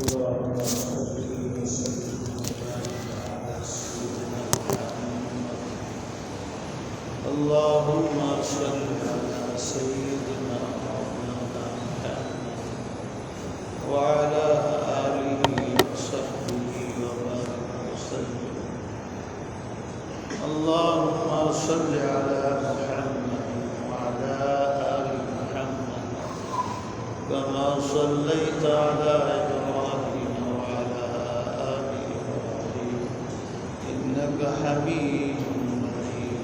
اللهم صل وسلم وبارك على سيدنا محمد. اللهم صل على سيدنا محمد وعلى آله وصحبه وبارك وسلم. اللهم صل على محمد وعلى آل محمد كما صليت على إبراهيم وعلى آل إبراهيم إنك حميد مجيد.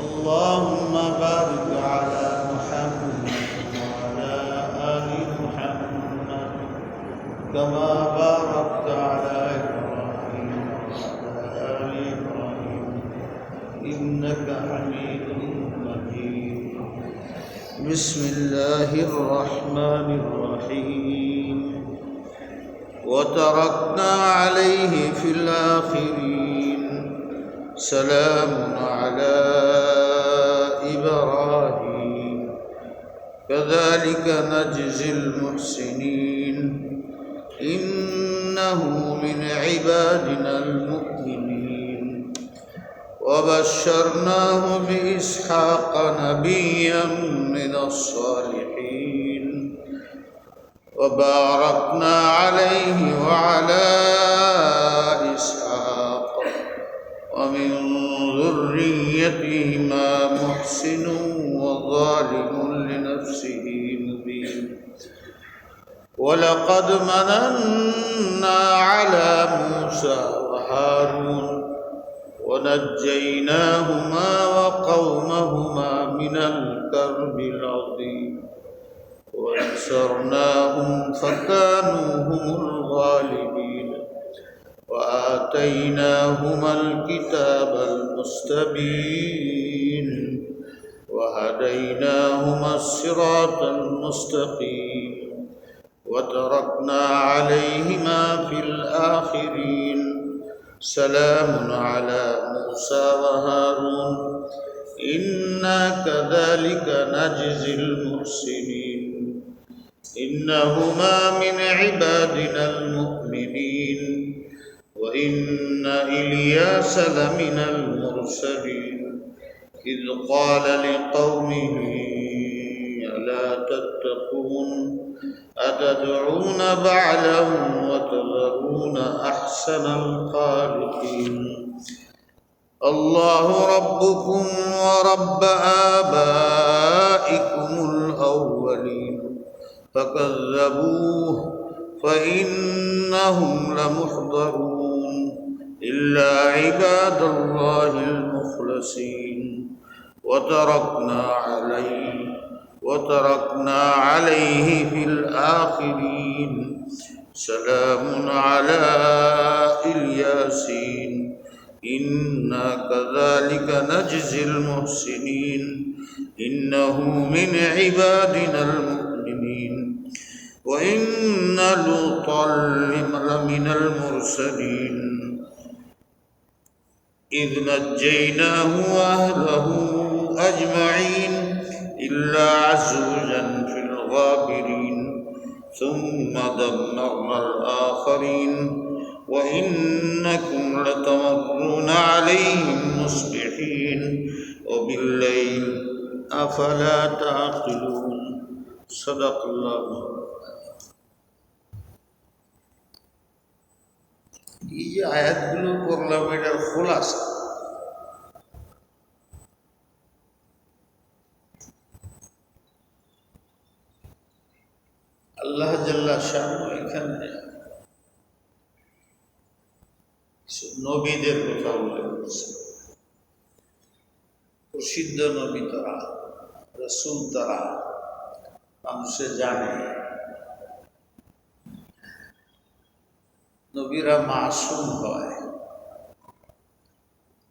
اللهم بارك على محمد وعلى آل محمد كما باركت على إبراهيم وعلى آل إبراهيم إنك حميد مجيد. بسم الله الرحمن الرحيم. وتركنا عليه في الآخرين سلام على إبراهيم كذلك نجزي المحسنين إنه من عبادنا المؤمنين. وبشرناه بإسحاق نبيا من الصالحين وباركنا عليه وعلى إسحاق ومن ذريتهما محسن وظالم لنفسه مبين. ولقد مننا على موسى وهارون ونجيناهما وقومهما من الكرب العظيم ونصرناهم فكانوا هم الغالبين وآتيناهما الكتاب المستبين وهديناهما الصراط المستقيم وتركنا عليهما في الآخرين سلام على موسى وهارون إنا كذلك نجزي المحسنين إنهما من عبادنا المؤمنين. وإن إلياس لمن المرسلين إذ قال لقومه ألا تتقون أتدعون بعلا وتذرون أحسن الخالقين الله ربكم ورب آبائكم الأولين فكذبوه فإنهم لمحضرون إلا عباد الله المخلصين. وتركنا عليه في الآخرين سلام على الياسين إنا كذلك نجزي المحسنين إنه من عبادنا المؤمنين. وإن لوطا لمن المرسلين إذ نجيناه وأهله أجمعين إلا عجوزا في الغابرين ثم دمرنا الآخرين وإنكم لتمرون عليهم مصبحين وبالليل أفلا تعقلون. صدق الله. এই যে আয়াতগুলো পড়লাম এটার খোলাসা আল্লাহ জাল্লা শানু এখানে নবীদের কথা উল্লেখ করছে। প্রসিদ্ধ নবী তারা, রাসূল তারা, মানুষে জানে নবীরা মাসুম হয়।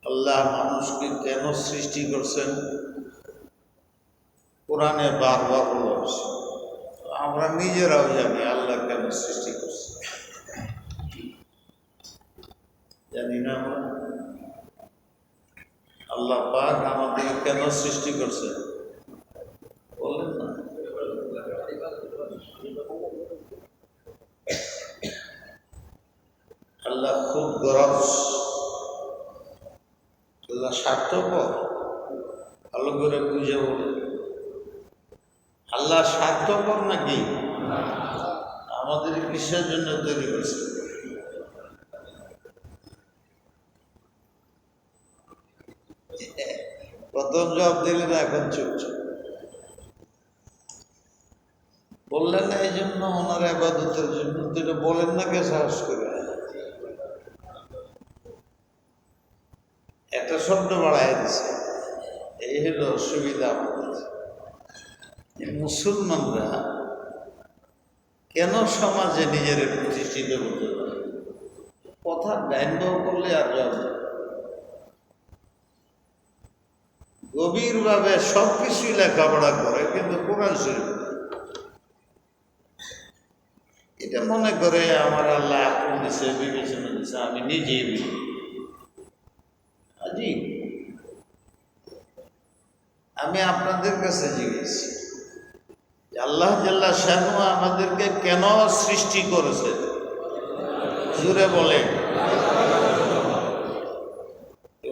আল্লাহ মানুষকে কেন সৃষ্টি করছেন কোরআনে বারবার বলা হয়েছে। আমরা নিজেরাও জানি আল্লাহ কেন সৃষ্টি করছে, জানি না আমরা? আল্লাহ পাক আমাদের কেন সৃষ্টি করছে বলেন না? আল্লাহ খুব গরজ, আল্লাহ স্বার্থপর। ভালো করে বুঝে বলে, আল্লাহ স্বার্থপর নাকি? আমাদের কিসের জন্য তৈরি করছে? প্রথম জবাব দিলেন, এখন চুপচাপ বললেন না। এই জন্য ওনার আবাদতের জন্য তো এটা বলেন না, কে সাহস করে একটা শব্দ বাড়াই দিছে। এই হলো অসুবিধা আমাদের। মুসলমানরা কেন সমাজে নিজের প্রতিষ্ঠিত করতে পারে? কথা ডাইনবাও করলে আর যাবে, গভীরভাবে সবকিছুই লেখাপড়া করে, কিন্তু কোরআন শরীফ এটা মনে করে আমার আল্লাহ আপন দিছে, বিবেচনা দিছে, আমি নিজেই বুঝি। আজি আমি আপনাদের কাছে জিজ্ঞেস, আল্লাহ জাল্লা শানু আমাদেরকে কেন সৃষ্টি করেছে? জুড়ে বলে,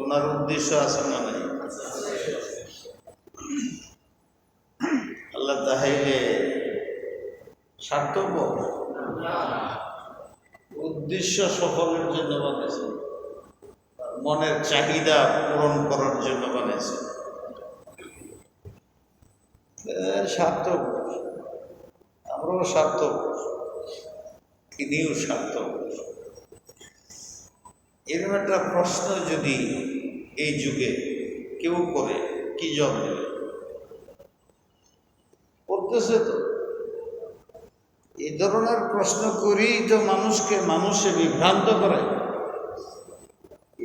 ওনার উদ্দেশ্য আছে না নাই? আল্লাহ তাহাইলে স্বার্থপর, উদ্দেশ্য সফলের জন্য বানিয়েছে, মনের চাহিদা পূরণ করার জন্য বানিয়েছে। স্বার্থপর, আমরাও স্বার্থপর, তিনিও স্বার্থপর। এরকম একটা প্রশ্ন যদি এই যুগে কেউ করে, কি জবাব দেবে? করতেছে তো। এই ধরনের প্রশ্ন করেই তো মানুষে বিভ্রান্ত করে।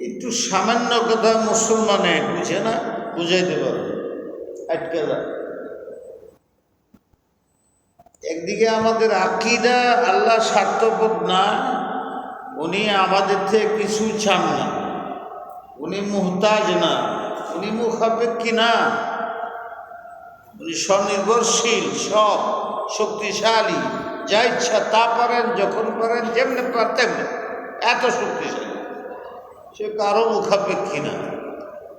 একটু সামান্য কথা মুসলমানে বুঝে না, বুঝাইতে পারবে, আটকে যায়। একদিকে আমাদের আকীদা আল্লাহ স্বার্থপর না, উনি আমাদের থেকে কিছু চান না, উনি মুহতাজ না, উনি মুখাপেক্ষী না, উনি স্বনির্ভরশীল, সব শক্তিশালী, যা ইচ্ছা তা পারেন, যখন পারেন, যেমনি পারতেন, এত শক্তিশালী। সে কারো মুখাপেক্ষী না,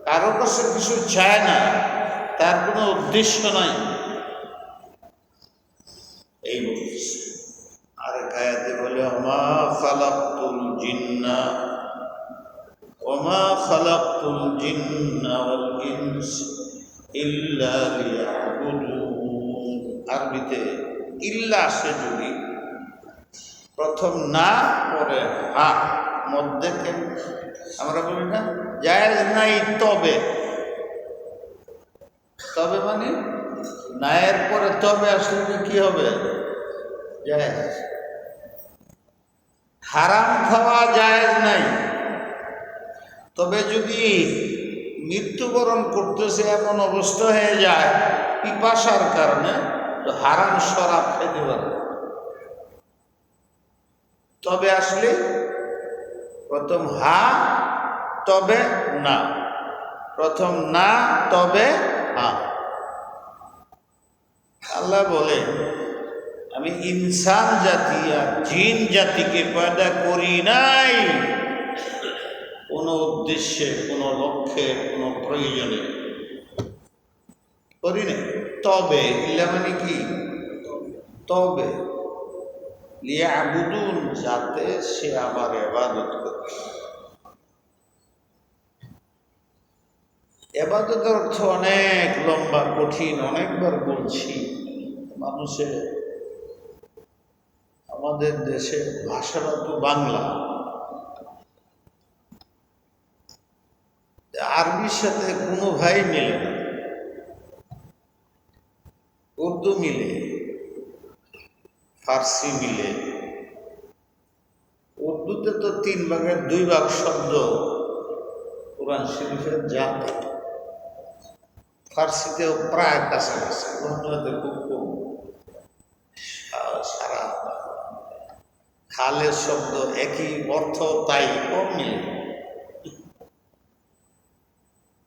কারো কাছে কিছু চায় না, তার কোনো উদ্দেশ্য নাই। এই বলছে। আরেক আয়াতে বলে, ওমা খালাকতুল জিন্না ওয়াল ইনস ইল্লা লিয়াবুদুন। আরবিতে ইল্লা আসে যদি প্রথম না, পরে হা, মধ্যে আমরা বলি না জায়েজ নাই তবে, তবে মানে নায়ের পরে তবে আসলে কি হবে? জায়েজ। হারাম খাওয়া জায়েজ নাই, তবে যদি মৃত্যুবরণ করতেছে এমন অবস্থা হয়ে যায় পিপাসার কারণে, তো হারাম শরাব খেতে পারে। তবে আসলে প্রথম হা, তবে না, প্রথম না, তবে হা। আল্লাহ বলে, আমি ইনসান জাতি আর জিন জাতিকে পয়দা করি নাই কোনো উদ্দেশ্যে, কোনো লক্ষ্যে, কোনো প্রয়োজনে করি নাই। তবে ইল্লা মানে কি? তবে লিয়াবুদুন, যাতে সে আমার ইবাদত করে। ইবাদতের অর্থ অনেক লম্বা, কঠিন, অনেকবার বলছি। মানুষের, আমাদের দেশে ভাষাটা তো বাংলা, আরবির সাথে কোনো ভাই মিলে না। উর্দু মিলে, ফার্সি মিলে। উর্দুতে তো 3 ভাগের 2 ভাগ শব্দ কোরআন শরীফের জাতে, ফার্সিতেও প্রায় কাছাকাছি, বাংলাতে খুব কম। সারা খালের শব্দ একই অর্থ, তাই কম মিলে।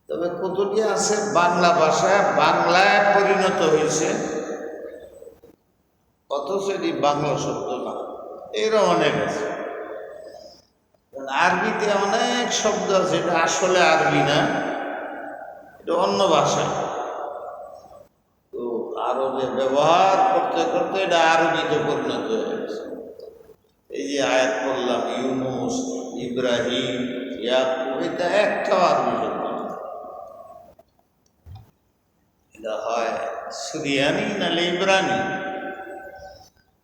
তবে কতটি আছে বাংলা ভাষায় বাংলায় পরিণত হয়েছে, অথচ এটি বাংলা শব্দ না, এরা অনেক আছে। আরবিতে অনেক শব্দ আছে, এটা আসলে আরবি না, এটা অন্য ভাষা। তো আরবে ব্যবহার করতে করতে এটা আরবিতে পরিণত হয়ে গেছে। এই যে আয়াত পড়লাম, ইউনুস, ইব্রাহিম, ইয়াকুব, এটা একটাও আরবি শব্দ না। এটা হয় সুরিয়ানি নাহলে ইব্রানি,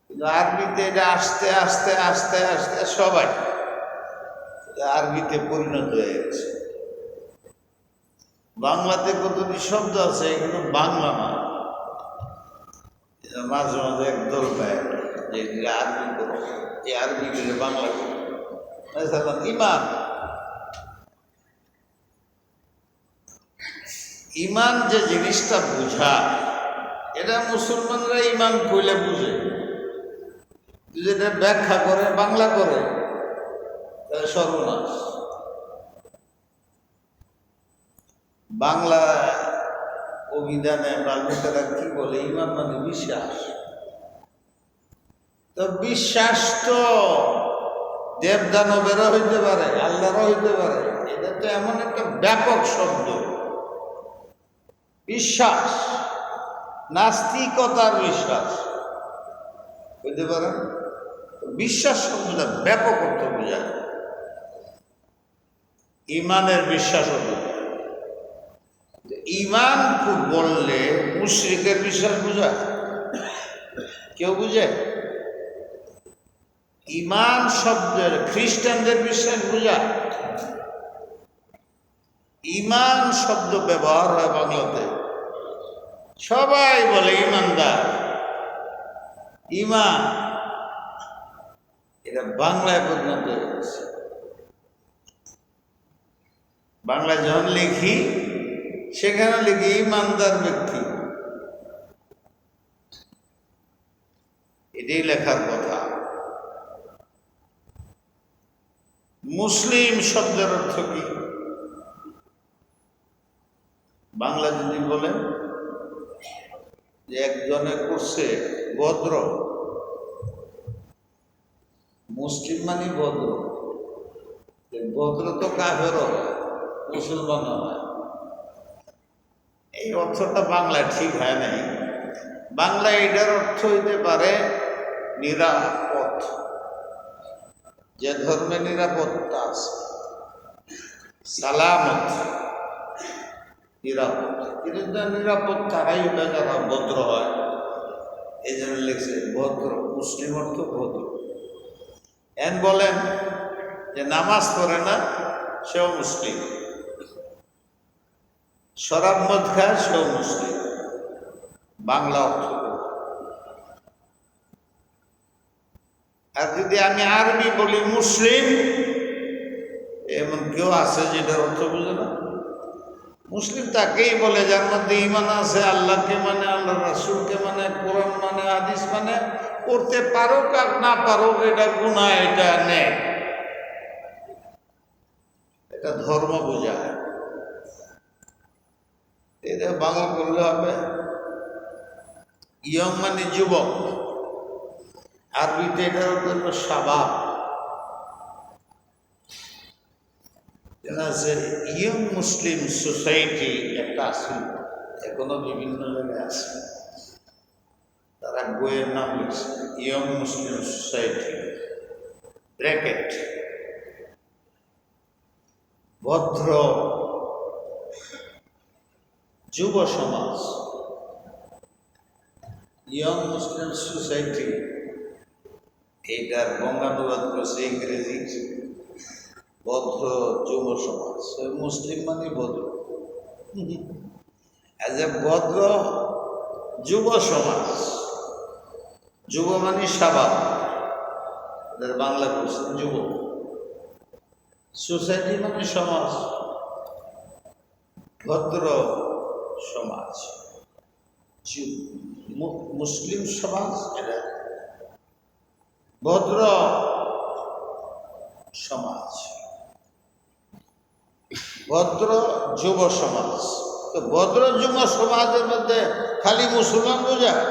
কিন্তু আরবিতে এটা আস্তে আস্তে আস্তে আস্তে সবাই আরবিতে পরিণত হয়ে গেছে। বাংলাতে কতটি শব্দ আছে এগুলো বাংলা না, মাঝে মাঝে একদল পায় যে আরবি করো, এই আরবি গেলে বাংলা করো। ইমান, ইমান যে জিনিসটা বোঝায়, এটা মুসলমানরা ইমান কইলে বুঝে, যেটা ব্যাখ্যা করে বাংলা করে তাহলে সর্বনাশ। বাংলা অভিধানে বাল্মীকারা কি বলে, ইমান মানে বিশ্বাস। তো বিশ্বাস তো দেবদানবেরও হইতে পারে, আল্লাহরও হইতে পারে, এটা তো এমন একটা ব্যাপক শব্দ। বিশ্বাস, নাস্তিকতার বিশ্বাস হইতে পারে। বিশ্বাস শব্দটা ব্যাপক অর্থ বোঝায়, ইমানের বিশ্বাস হতে। ইমান বললে মুশরিকের বিশ্বাস বোঝায়, কেউ বুঝে? ইমান শব্দের খ্রিস্টানদের বিশ্বাস বোঝায়। ইমান শব্দ ব্যবহার হয় বাংলাতে, সবাই বলে ইমানদার, ইমান, এটা বাংলায় পরিণত হয়ে গেছে। বাংলায় যখন লিখি সেখানে লিখি ইমানদার ব্যক্তি, এটাই লেখার কথা। মুসলিম শব্দের অর্থ কি? বাংলা যদি বলেন যে একজনে করছে ভদ্র, মুসলিম মানে ভদ্র। ভদ্র তো কাফেরও হয়, মুসলমানও হয়। এই অর্থটা বাংলায় ঠিক হয় নাই। বাংলায় এটার অর্থ হইতে পারে নিরাপদ, যে ধর্মে নিরাপত্তা আছে, সালামত, নিরাপদ। কিন্তু নিরাপদ তারাই হলে যারা ভদ্র হয়, এই জন্য লিখছে ভদ্র, মুসলিম অর্থ ভদ্র। এন বলেন যে নামাজ পড়ে না সেও মুসলিম, শরাব মদ খায় সেও মুসলিম, বাংলা অর্থ। আর যদি আমি আরবি বলি মুসলিম, এমন কেউ আছে যেটার অর্থ বুঝে না? মুসলিম তাকেই বলে যার মধ্যে ঈমান আছে, আল্লাহকে মানে, আল্লাহ রাসূলকে মানে, কোরআন মানে, হাদিস মানে, করতে পারুক আর না পারুক এটা গুনাহ, এটা নেই, এটা ধর্ম বোঝায়। এটা বাংলা করলে হবে ইয়ং মানে যুবক, আরবিতে এটার জন্য শাবাব। ইয়ং মুসলিম সোসাইটি একটা আছে, এখনো বিভিন্ন জায়গায় আছে, তারা বইয়ের নাম লিখছে ইয়ং মুসলিম সোসাইটি, ব্র্যাকেট ভদ্র যুব সমাজ। ইয়ং মুসলিম সোসাইটি এইটার বঙ্গানুবাদ করছে ইংরেজি ভদ্র যুব সমাজ। মুসলিম মানে ভদ্র, এজ এ ভদ্র যুব সমাজ, যুব মানে স্বভাব, এদের বাংলা করছে যুব, সোসাইটি মানে সমাজ, ভদ্র সমাজ, মুসলিম সমাজ, এটা ভদ্র সমাজ, ভদ্র যুব সমাজ। তো ভদ্র যুব সমাজের মধ্যে খালি মুসলমান বোঝায়?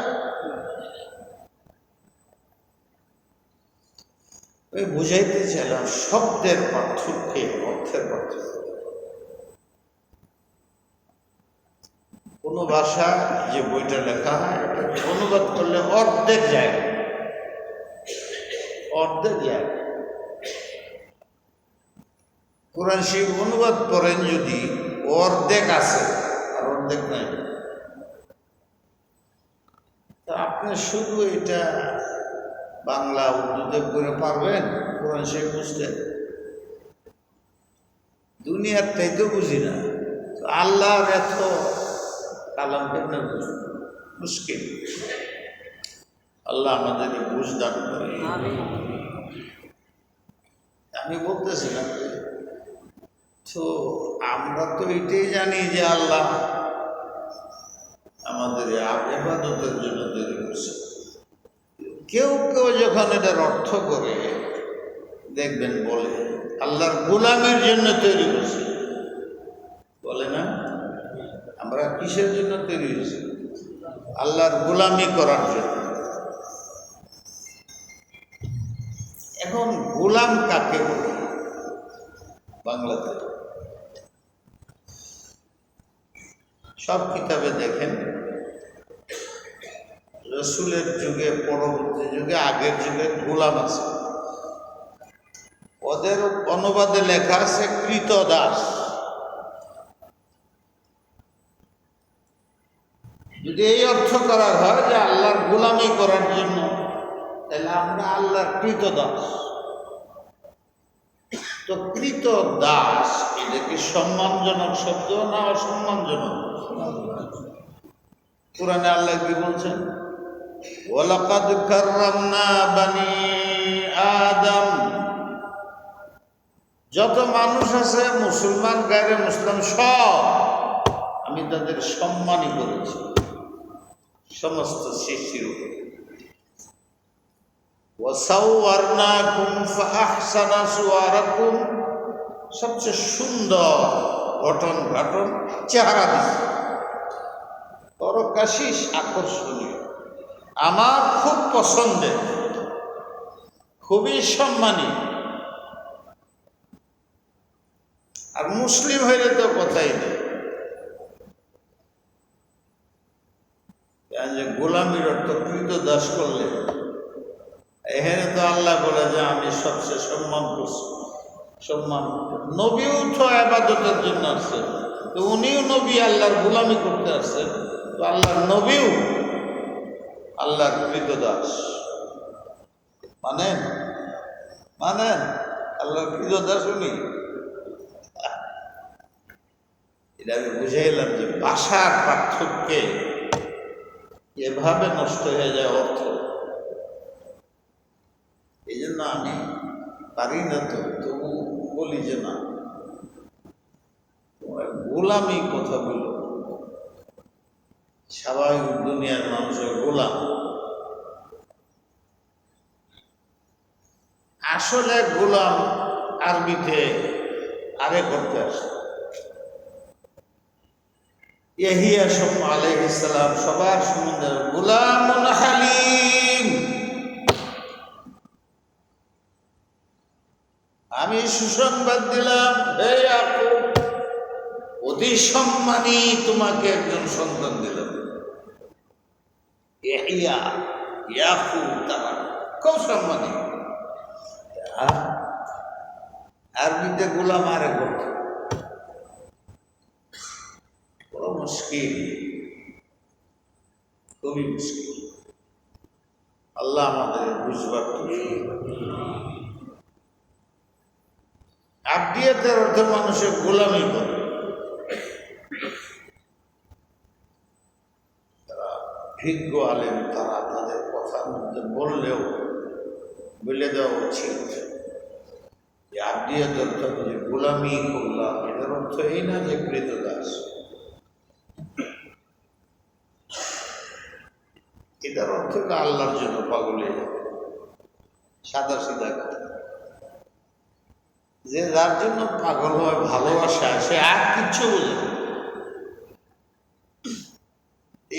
ওই বুঝাইতে চাইলাম শব্দের পার্থক্যে অর্থের পার্থক্য। কোনো ভাষা যে বইটা লেখা হয় এটা অনুবাদ করলে অর্ধেক জায়গা, অর্ধেক জায়গা। কোরআন শরীফ অনুবাদ করেন যদি অর্ধেক আছে আর অর্ধেক নাই, তা আপনি শুধু এটা বাংলা উর্দুতে করে পারবেন কোরআন শরীফ বুঝতে? দুনিয়ার তাই তো বুঝি না, আল্লাহর এত কালাম কেমনে বুঝব? মুশকিল। আল্লাহ আমাদের বুঝ দান করে। আমি বলতেছিলাম তো আমরা তো এটাই জানি যে আল্লাহ আমাদের ইবাদতের জন্য তৈরি করছে। কেউ কেউ যখন এটার অর্থ করে দেখবেন বলে আল্লাহর গোলামের জন্য তৈরি করছে, বলে না? আমরা কিসের জন্য তৈরি হয়েছি? আল্লাহর গোলামি করার জন্য। এখন গোলাম কাকে বলে বাংলাতে? সব কিতাবে দেখেন রসুলের যুগে, পরবর্তী যুগে, আগের যুগে গোলাম আছে, ওদের অনুবাদে লেখা আছে কৃতদাস। যদি এই অর্থ করা হয় যে আল্লাহর গোলামি করার জন্য, তাহলে আমরা আল্লাহর কৃতদাস। তো কৃতদাস এটা কি সম্মানজনক শব্দ না অসম্মানজনক? কোরআনে আল্লাহ কি বলছেন? ওয়ালাকাদ কাররামনা বানি আদম। যত মানুষ আছে মুসলমান গায়রে মুসলিম সব আমি তাদের সম্মানই করেছি সমস্ত সৃষ্টির উপর। ওয়াসাওয়ারনাকুম ফাআহসানা সুওয়ারাকুম, সবচেয়ে সুন্দর গঠন ঘটন চেহারা দিছে, তরকাশিস আকর্ষণীয়, আমার খুব পছন্দের, খুবই সম্মানী। আর মুসলিম হইলে তো কথাই নেই, যে গোলামির অর্থ কৃতদাস করলে এখানে তো আল্লাহ বলে যে আমি সবচেয়ে সম্মান করছি। সম্মান নবীও তো ইবাদতের জন্য আসছে, তো উনিও নবী আল্লাহর গোলামি করতে আসছেন, তো আল্লাহর নবীও আল্লাহর কৃতদাস। মানে মানে আল্লাহর কৃতদাস উনি। এটা আমি বুঝাইলাম যে ভাষার পার্থক্যে এভাবে নষ্ট হয়ে যায় অর্থ। এই জন্য আমি পারি না, তো তবু বলি যে না, গোলামি কথা বলো। স্বাভাবিক দুনিয়ার মানুষের গোলাম, আসলে গোলাম আরবিতে আরেক করতে আসে। ইয়াহিয়া আলাইহিস সালাম সবার সম্বন্ধে গোলামুন হালিম, আমি সুসংবাদ দিলাম হে ইয়াকুব, অতি সম্মানী তোমাকে একজন সন্তান দিলাম। ইয়াহিয়া ইয়াকুব তারা খুব সম্মানী। আরবিতে গোলাম আরেক করত, বড় মুশকিল, খুবই মুশকিল। আল্লাহ আমাদের বুঝবার আব্দিয়াতের অর্থে মানুষের গোলামি করে। তারা ভিজ্ঞ আলেম, তারা তাদের কথার মধ্যে বললেও বলে দেওয়া উচিত যে আব্দিয়াতের অর্থ যে গোলামি করলাম, এটার অর্থ এই না যে কৃতদাস। এটার অর্থ আল্লাহর জন্য পাগলে সাদা সিধা কথা। যে যার জন্য পাগল হয়, ভালোবাসা, সে আর কিচ্ছু বোঝে না।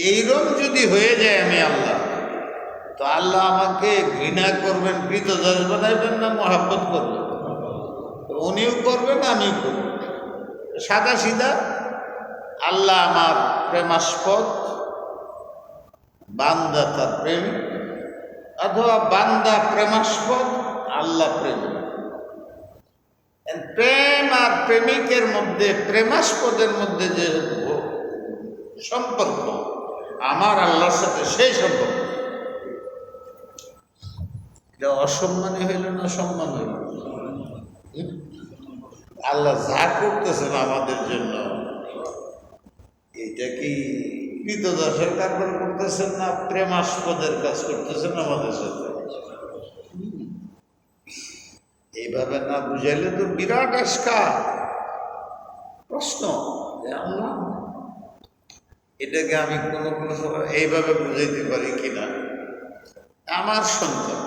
এইরকম যদি হয়ে যায় আমি আল্লাহ, তো আল্লাহ আমাকে ঘৃণা করবেন, কৃতদাস বানাইবেন না মহাব্বত করবেন? তো উনিও করবেন, আমিও করব। সাদা সিধা আল্লাহ আমার প্রেমাস্পদ, বান্দা তার প্রেম, অথবা বান্দা প্রেমাস্পদ, আল্লাহ প্রেম। প্রেম আর প্রেমিকের মধ্যে, প্রেমাস্পদের মধ্যে যে সম্পর্ক আমার আল্লাহর সাথে, সেই সম্পর্ক, এটা অসম্মানী হইল না সম্মান হইল? আল্লাহ যা করতেছেন আমাদের জন্য, এটা কি কৃতদাসের কারবার করতেছেন না প্রেমাস্পদের কাজ করতেছেন আমাদের সাথে? এইভাবে না বুঝাইলে তো বিরাট আশকা প্রশ্ন। আল্লাহ এটাকে আমি কোনো কোনো সময় এইভাবে বুঝাইতে পারি কিনা, আমার সন্তান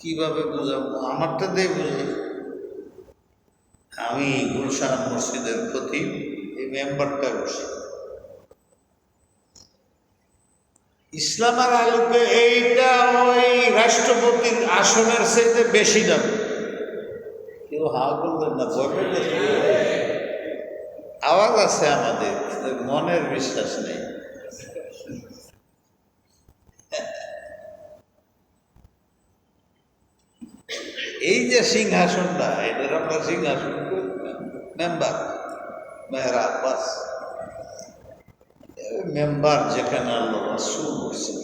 কিভাবে বুঝাবো? আমারটা দিয়ে বুঝি। আমি গুলশান মসজিদের খতিব, এই মেম্বারটা বসে ইসলামের আলোকে এইটা ওই রাষ্ট্রপতির আসনের চাইতে বেশি দাম। কেউ হা করবেন না, বলবেন না, আওয়াজ আছে আমাদের, মনের বিশ্বাস নেই। এই যে সিংহাসনটা, এটার আমরা সিংহাসন মেম্বার, মেহরা আব্বাস মেম্বার, যেখানে আল্লাহ রাসূল বসছেন,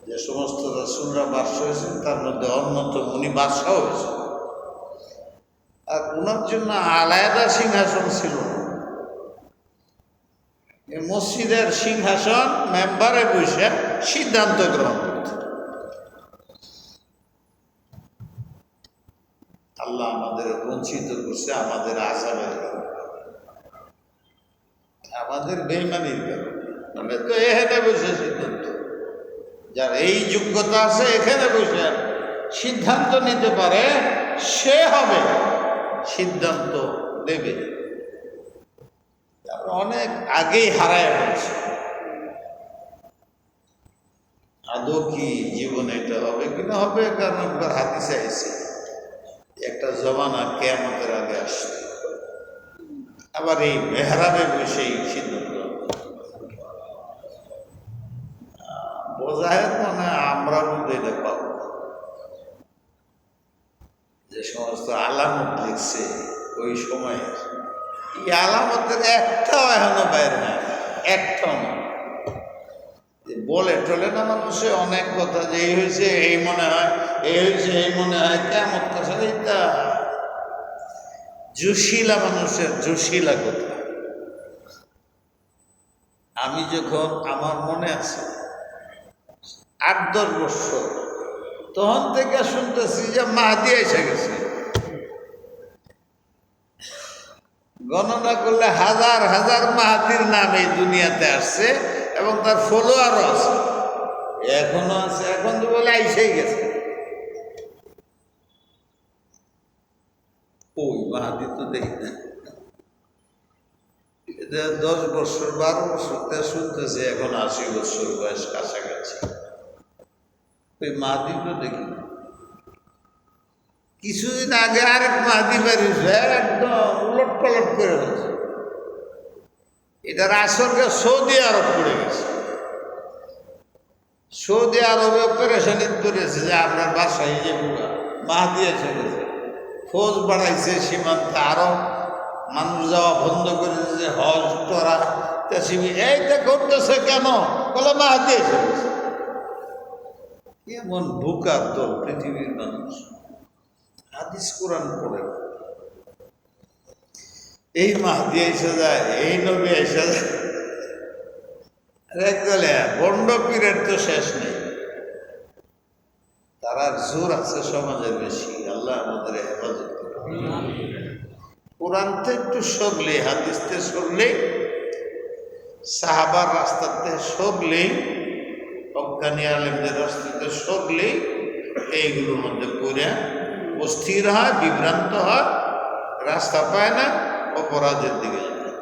যে সমস্ত রাসূলরা বাদশা হয়েছেন তার মধ্যে অন্যতম উনি বাদশা হয়েছেন। আর ওনার জন্য আলাদা সিংহাসন ছিল। এই মসজিদের সিংহাসন মেম্বারে বসে সিদ্ধান্ত গ্রহণ করতে। আল্লাহ আমাদের বঞ্চিত করছে, আমাদের আযাবের কারণে, আমাদের বেঈমানির কারণে। মানে তো এখানে বসে সিদ্ধান্ত, যার এই যোগ্যতা আছে এখানে বসে সিদ্ধান্ত নিতে পারে, সে হবে সিদ্ধান্ত দেবে। অনেক আগেই হারায় ফেলছে। আদৌ কি জীবনে এটা হবে কিনা? হবে, কারণ একবার হাদিসে আইছে একটা জমানা কিয়ামতের আগে আসবে, আবার এই মেহরাবে বসেই সিদ্ধান্ত বোঝায়। মানে আমরা মধ্যে এটা পাব, যে সমস্ত আলামত লিখছে ওই সময়ে, এই আলামতের একটাও এখনো বাইর হয়, একটাও না। বলে টলে না মানুষে অনেক কথা, যে এই হয়েছে এই মনে হয়, এই হয়েছে এই মনে হয়, কেমন কথা, এইটা জোশিলা মানুষের জোশিলা কথা। আমি যখন, আমার মনে আছে 8-10 বছর, তখন থেকে শুনতেছি যে মাহাদি এসে গেছে। গণনা করলে হাজার হাজার মাহাদির নাম এই দুনিয়াতে আসছে, এবং তার ফলোয়ারও আছে, এখনো আছে। এখন তো বলে আইসেই গেছে। ওই মাহাদি তো দেখি না। 10 বছর 12 বছর শুনতেছে, এখন 80 বছর বয়স কাছাকাছি। ওই মাহাদি তো দেখি না। কিছুদিন আগে আরেক মাহাদি বেরিয়েছে, একদম উলট পালট করে গেছে। এটার আসরকে সৌদি আরব করে গেছে। সৌদি আরবে পেরেশানি করেছে যে আপনার বাসায় যে মাহাদি এসে গেছে, ফৌজ বাড়াইছে সীমান্তে, আরো মানুষ যাওয়া বন্ধ করে দিয়েছে, হজ করা এইটা করতেছে কেন? বলে মাহাদি এসে গেছে। এমন বুকার দল পৃথিবীর মানুষ, হাদিস কোরআন পড়ে। এই মাহাদি এসে যায়, এই নবী এসে যায়, একদলে বন্ড পীরের তো শেষ নেই। তারা জোর আছে সমাজের বেশি। আল্লাহ আমাদের হেফাজত করে। কোরআনতে একটু সরলে, হাদিসতে সরলে, সাহাবার রাস্তাতে সরলে, অজ্ঞানী আলেমদের রাস্তাতে সরলে, এইগুলোর মধ্যে পড়ে অস্থির হয়, বিভ্রান্ত হয়, রাস্তা পায় না, অপরাধের দিকে যায়।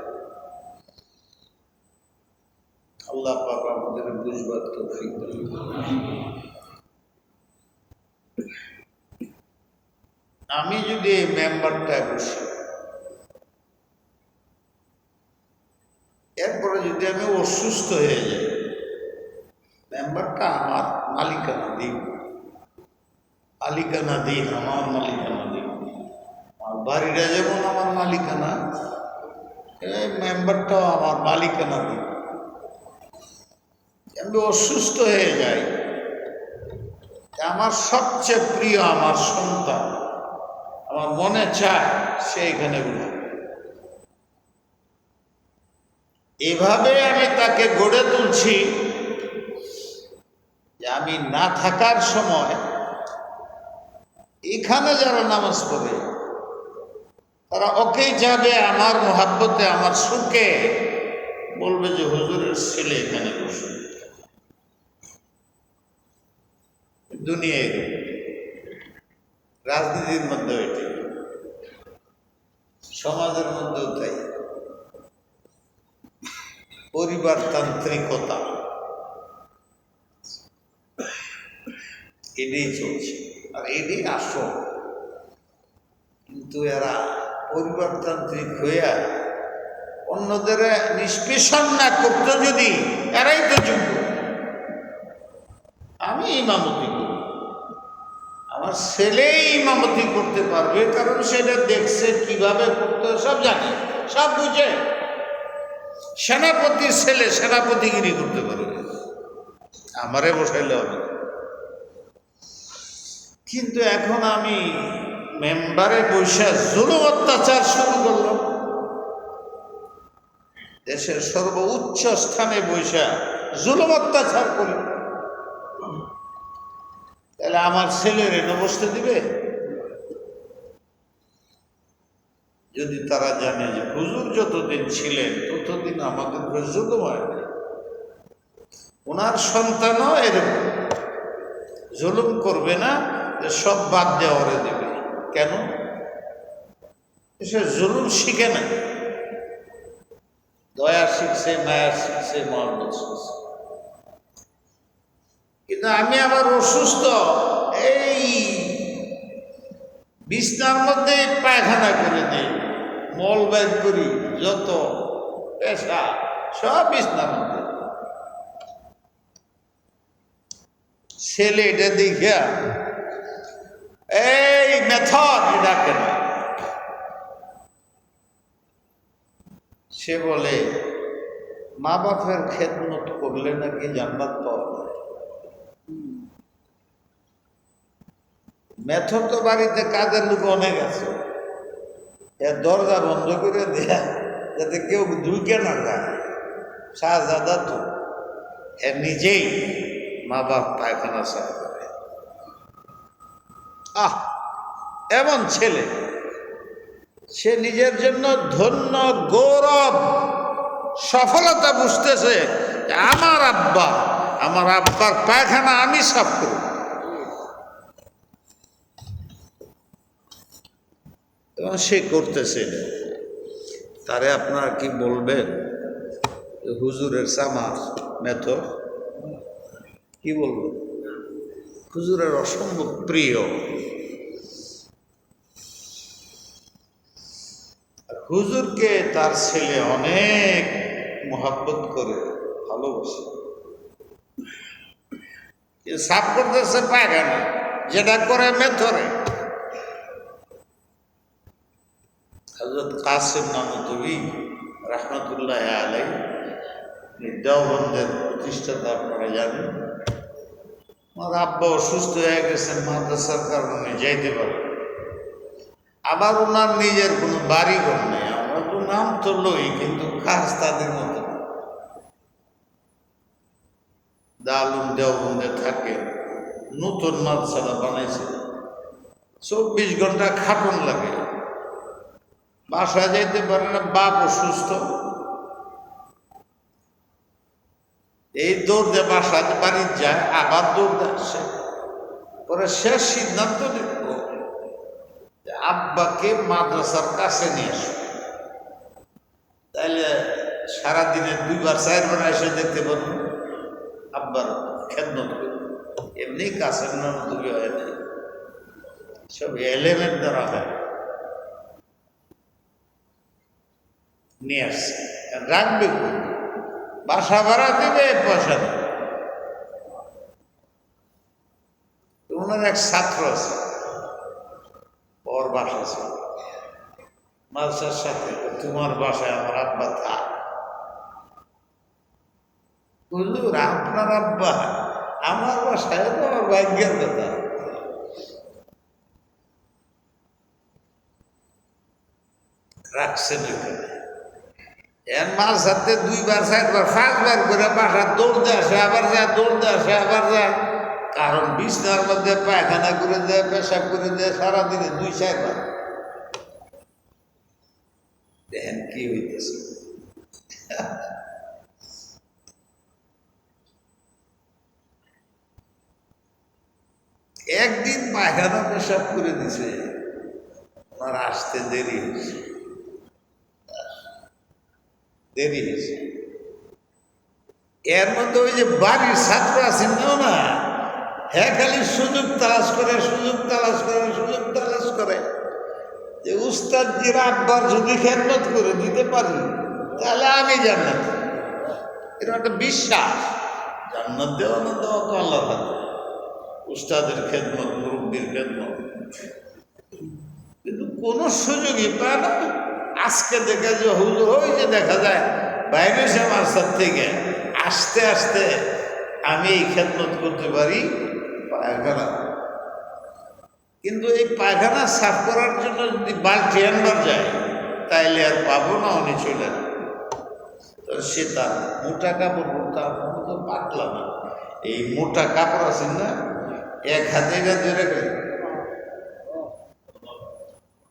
আল্লাহ পাক আমাদের বুঝবার তৌফিক দান করুন। আমি যদি এই মেম্বারটায় বসি, এরপরে যদি আমি অসুস্থ হয়ে যাই, মেম্বারটা আমার মালিকানাধীন, মালিকানাধীন, আমার মালিকানাধীন। আমার বাড়িটা যেমন আমার মালিকানা, এই মেম্বারটাও আমার মালিকানাধীন। আমি অসুস্থ হয়ে যাই, আমার সবচেয়ে প্রিয় আমার সন্তান, আমার মনে চায় সে এখানে বসে। এভাবে আমি তাকে গড়ে তুলছি যে আমি না থাকার সময় এখানে যারা নামাজ পড়ে তারা ওকেই যাবে আমার মোহাব্বতে, আমার সুখে বলবে যে হুজুরের ছেলে এখানে বসে। দুনিয়ায় রাজনীতির মধ্যে এটি, সমাজের মধ্যেও তাই। পরিবারতান্ত্রিকতা এটাই চলছে, আর এটাই আসল। কিন্তু এরা পরিবারতান্ত্রিক হইয়া অন্যদের নিষ্পেষণ না করতো যদি, এরাই তো যোগ্য। আমি ইমামতি করি, আমার ছেলেই ইমামতি করতে পারবে, কারণ সেটা দেখছে কিভাবে করতে, সব জানে, সব বুঝে। সেনাপতির ছেলে সেনাপতিগিরি করতে পারবে, আমারে বসাইলে হবে। কিন্তু এখন আমি মেম্বারে বৈশা জুলুম অত্যাচার শুরু করলাম, দেশের সর্বোচ্চ স্থানে বৈশা জুলুম অত্যাচার করি, তাহলে আমার ছেলের এনে বসতে দিবে? যদি তারা জানে যে হুজুর যতদিন ছিলেন ততদিন আমাদের জুলুম হয়, ওনার সন্তানও এরকম জুলুম করবে না, যে সব বাদ দেওয়ারে দেবে। কেন? সে জুলুম শিখে না, দয়া শিখছে, মায়া শিখছে, মহব্বত শিখছে। কিন্তু আমি আবার অসুস্থ, এই বিছনার মধ্যে পায়খানা করে দিই, মল বের করি, যত পেশা সব বিছনার মধ্যে। ছেলে এটা দেখিয়া এই মেথড এটা কেন, সে বলে মা বাপের খেদমত করলে নাকি জান্নাত পাওয়া যায়। মেথর তো বাড়িতে কাজের লোক অনেক আছে, এর দরজা বন্ধ করে দেয়া যাতে কেউ ঢুকে না যায়। শাহজাদা তো এর নিজেই মা বাপ পায়খানা সাফ করে। এমন ছেলে, সে নিজের জন্য ধন্য, গৌরব, সফলতা বুঝতেছে আমার আব্বার পায়খানা আমি সাফ করব। এবং সে করতেছে, তারে আপনারা কি বলবেন? হুজুরের সামার মেথর কি বলবেন? হুজুরের অসম্ভব প্রিয়। হুজুরকে তার ছেলে অনেক মোহাব্বত করে, ভালোবাসে। সাফ করতেছে পায়খানা, যেটা করে মেথরে। হযরত কাসিম নানুতুবি রাহমাতুল্লাহ আলাইহি, দেওবন্দের প্রতিষ্ঠাতা, আপনারা জানেন। আমার আব্বা অসুস্থ হয়ে গেছেন, মাদ্রাসার কারণে যাইতে পারে। আবার ওনার নিজের কোনো বাড়িঘর নেই। আমরা তো নাম তো লই, কিন্তু কাজ তাদের মতো। দারুল দেওবন্দে থাকে, নতুন মাদ্রাসা বানাইছে, 24 ঘন্টা খাটন লাগে, বাসায় যাইতে পারে না। বাপ অসুস্থ, এই দৌড় দিয়ে বাসায় বাড়ি যায়, আবার দৌড় দিয়ে আসে। পরে শেষ সিদ্ধান্ত নিল আব্বাকে মাদ্রাসার কাছে নিয়ে আসো, তাইলে সারাদিনে 2-4 বার এসে দেখতে পারবো আব্বার খেদমত করে। এমনি কাছের নাম দূরে হয় না, সব এলেমের দ্বারা হয়। নিয়ে আসছে, রাখবে বাসা ভাড়া দেবে, পয়সা দেবে। ওনার এক ছাত্র আছে, ওর বাসা ছিল, মাদ্রাসার সাথে, তোমার বাসায় আমার আব্বা থাক। হুজুর আপনার আব্বা আমার বাসায়, তো আমার ভাগ্যের কথা। রাখছেন ওইখানে, এর মাঝ হাতে 2-4 বার 5 বার করে বাসা দৌড়তে আসে, আবার যায়, দৌড়তে আসে, আবার যায়। কারণ বিছনার মধ্যে পায়খানা করে দেয়, পেশাব করে দেয়, সারাদিনে 2-4 বার। দেখেন কি হইতেছে। একদিন পায়খানা পেশাব করে দিছে, আমার আসতে দেরি হয়েছে, দেরি হয়েছে। এর মধ্যে ওই যে বাড়ির ছাত্র আছেন না, হ্যাঁ খালি সুযোগ তালাশ করে, সুযোগ তালাশ করে, সুযোগ তালাশ করে যে উস্তাদজির আব্বার যদি খেদমত করে দিতে পারি তাহলে আমি জান্নাত। এরকম একটা বিশ্বাস। জান্নাত দেওয়া না দেওয়া তো আল্লাহ থাকে, উস্তাদের খেদমত, মুরব্বীর খেদমত, কিন্তু কোনো সুযোগই পায় না। আজকে দেখা যে হুজুর ওই যে দেখা যায় বাইরে সে মাস্টার থেকে আসতে আসতে আমি এই খেদমত করতে পারি পায়খানা। কিন্তু এই পায়খানা সাফ করার জন্য যদি বালতি আনবার যায় তাইলে আর পাবো না, উনি চলে না। তো সে তার মোটা কাপড়, তার তো পাতলা না, এই মোটা কাপড় আছে না, এক হাতে এটা ধরে গেল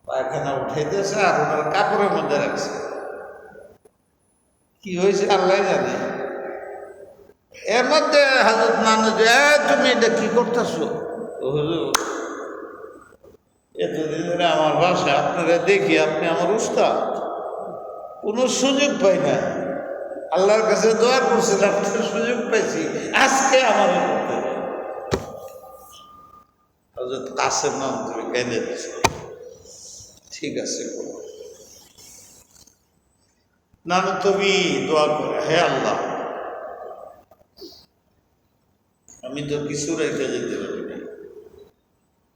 পায়খানা উঠাইতেছে আর ওনার কাপড়ের মধ্যে রাখছে। কি হয়েছে আল্লাহ জানে। এর মধ্যে হাজরত নানু যে তুমি এটা কি করতেছো? এতদিন ধরে আমার বাসা আপনারা দেখি, আপনি আমার উস্তাদ, কোনো সুযোগ পাই না। আল্লাহর কাছে দোয়া করছিলাম, আপনার সুযোগ পাইছি, আজকে আমার করতে হবে। হযরত কাসেম নাম তুমি কেঁদে দিচ্ছ। ঠিক আছে, নানু তুমি দোয়া করে, হে আল্লাহ আমি তো কিছু রেখে যেতে পারি না,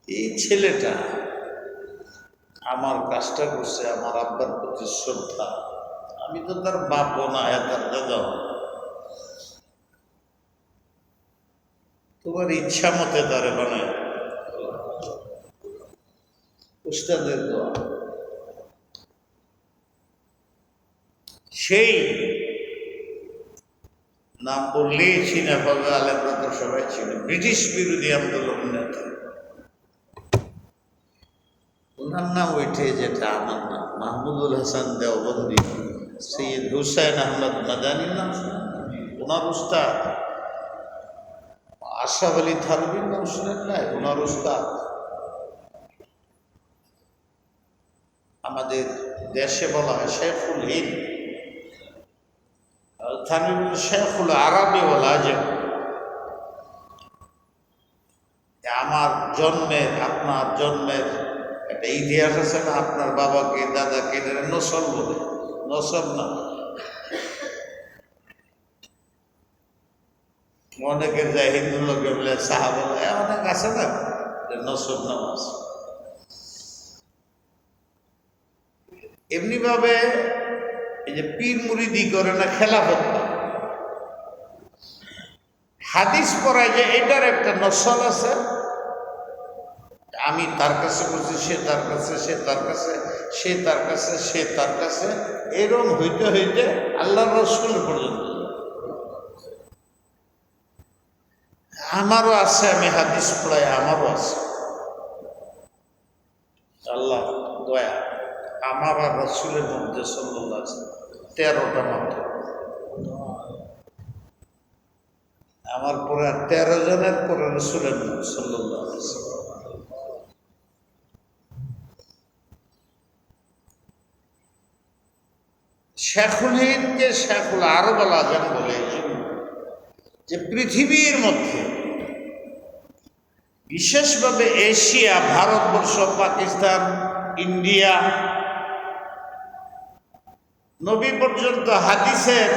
এই ছেলেটা আমার কাজটা করছে, আমার আব্বার প্রতি শ্রদ্ধা, আমি তো তার বাপও না, তার দাদাও, তোমার ইচ্ছা মতে তারে বানায়। উস্তাদের দোয়া, সেই নাম বললেই চিনে পাবে, আলেমরা তো সবাই ছিল, ব্রিটিশ বিরোধী আন্দোলন নেতা। ওনার নাম ওইটে, যেটা আমার নাম মাহমুদুল হাসান দেওবন্দি, সৈয়দ হুসাইন আহমদ মাদানির নাম শুনেন? ওনার উস্তাদ আশরাফ আলী থানভীর নাম শুনেন নাই? ওনার উস্তাদ। আমাদের দেশে বলা হয় শেখুল হিন্দ, থানভীর শেখুল আরবি ওয়াল আজম। আমার জন্মের, আপনার জন্মের একটা ইতিহাস আছে না, আপনার বাবাকে দাদাকে নসল বলে, নসব না, অনেকের যায় হিন্দু লোকে বলে সাহাবা, অনেক আছে না নসব নাম আছে। এমনি ভাবে এই যে পীর মুরিদি করে না, খেলাফত হাদিস পড়ায় যে এটার একটা নসল আছে, আমি তার কাছে বলছি, সে তার কাছে, সে তার কাছে, সে তার কাছে, সে তার কাছে, এরকম হইতে হইতে আল্লাহ রসুল পর্যন্ত। আমারও আছে, আমি হাদিস পড়াই, আমারও আছে। আল্লাহ দয়া, আমার আর রসুলের মধ্যে সাল্লাল্লাহু আলাইহি ওয়াসাল্লাম 13টা মাত্র, আমার পরে আর 13 জনের পরে রসুলের নাম সাল্লাল্লাহু আলাইহি ওয়াসাল্লাম। শেখুল হিন্দকে শেখুল আরব আল আজম বলে, যে পৃথিবীর মধ্যে বিশেষভাবে এশিয়া, ভারতবর্ষ, পাকিস্তান, ইন্ডিয়া, নবী পর্যন্ত হাদিসের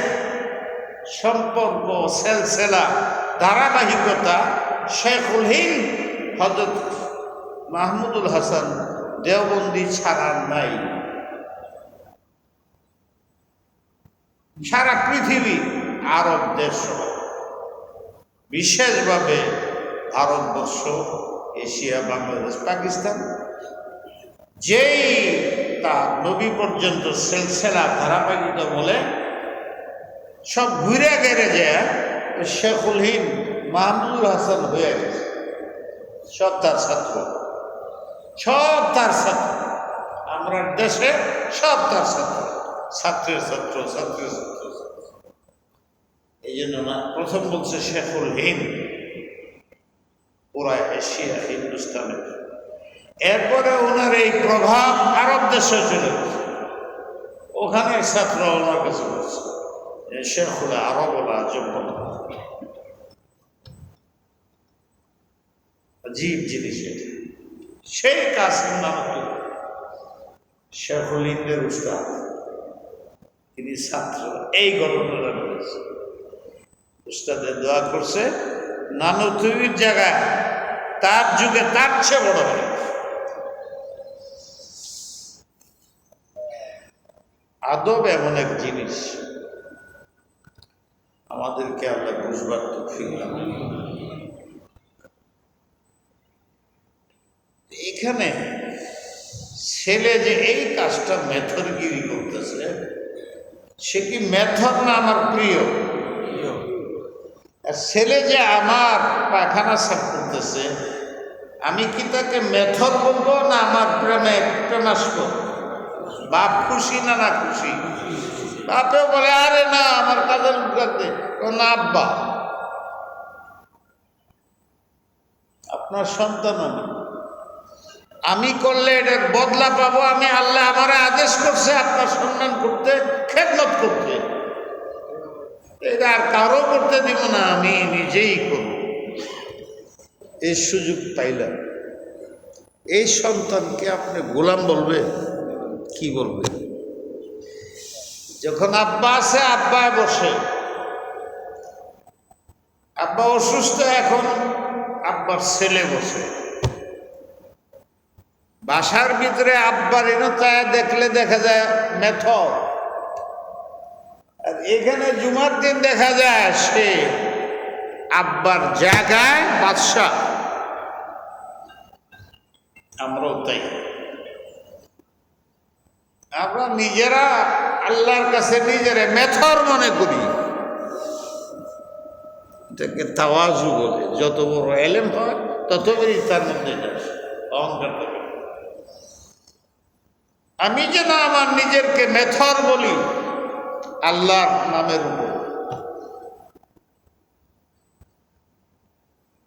সম্পর্ক, সেলসেলা, ধারাবাহিকতা শেখুল হিন্দ হযরত মাহমুদুল হাসান দেওবন্দি ছাড়া নাই। সারা পৃথিবী, আরব দেশ, বিশেষভাবে ভারতবর্ষ, এশিয়া, বাংলাদেশ, পাকিস্তান, যেই তা নবী পর্যন্ত সেলসেলা ধারাবাহিকতা বলে সব ঘুরে গেড়ে যায় শেখুল হিন্দ মাহমুদুল হাসান হয়ে গেছে। সব তার ছাত্র, সব তার ছাত্র। আমরা দেশে সব তার ছাত্র, ছাত্রের ছাত্র, ছাত্রের ছাত্র। এই জন্য না প্রথম বলছে শেখুল হিন্দ, পুরা এশিয়া, হিন্দুস্তানের। এরপরে ওনার এই প্রভাব আরব দেশে চলে গেছে, ওখানের ছাত্র ওনার কাছে বলছে শেখুল আরব আল আজম। আজীব জিনিস এটা। সেই কাসিম নামক শেখুল হিন্দের উস্তাদ, তিনি ছাত্র। এই ঘটনাটা বলেছে, উস্তাদের দোয়া করছে নানুতুবির জায়গায় তার যুগে তার চেয়ে বড় হয়। আদব এমন এক জিনিস, আমাদেরকে আল্লাহ বুঝবার তৌফিক দান। এখানে ছেলে যে এই কাজটা মেথরগিরি করতেছে, সে কি মেথর না আমার প্রিয়? আর ছেলে যে আমার পায়খানা সাফ করতেছে, আমি কি তাকে মেথর বলবো না আমার প্রেমাস্পদ? বাপ খুশি না না খুশি? বাপেও বলে আরে না আমার কাজের উঠাতে না, আব্বা আপনার সন্তান আমি করলে এটার বদলা পাবো। আমি আল্লাহ আমারে আদেশ করছে আপনার সম্মান করতে, খেদমত করতে, এটা আর কারো করতে দিব না, আমি নিজেই করব। এই সুযোগ পাইলাম। এই সন্তানকে আপনি গোলাম বলবে? কি বলবে? যখন আব্বা আছে আব্বায় বসে, আব্বা অসুস্থ, এখন আব্বার ছেলে বসে বাসার ভিতরে। আব্বার এনতায় দেখলে দেখা যায় মেথর, আর এখানে জুমার দিন দেখা যায় সে আব্বার জায়গায় বাদশাহ। আমরাও তাই, আমরা নিজেরা আল্লাহর কাছে নিজেরা মেথর মনে করি। এটাকে তাওয়াজু বলে। যত বড় এলেম হয় তত বেশি তার মধ্যে অহংকার থাকে। আমি যেন আমার নিজেরকে মেথর বলি আল্লাহর নামের উপর।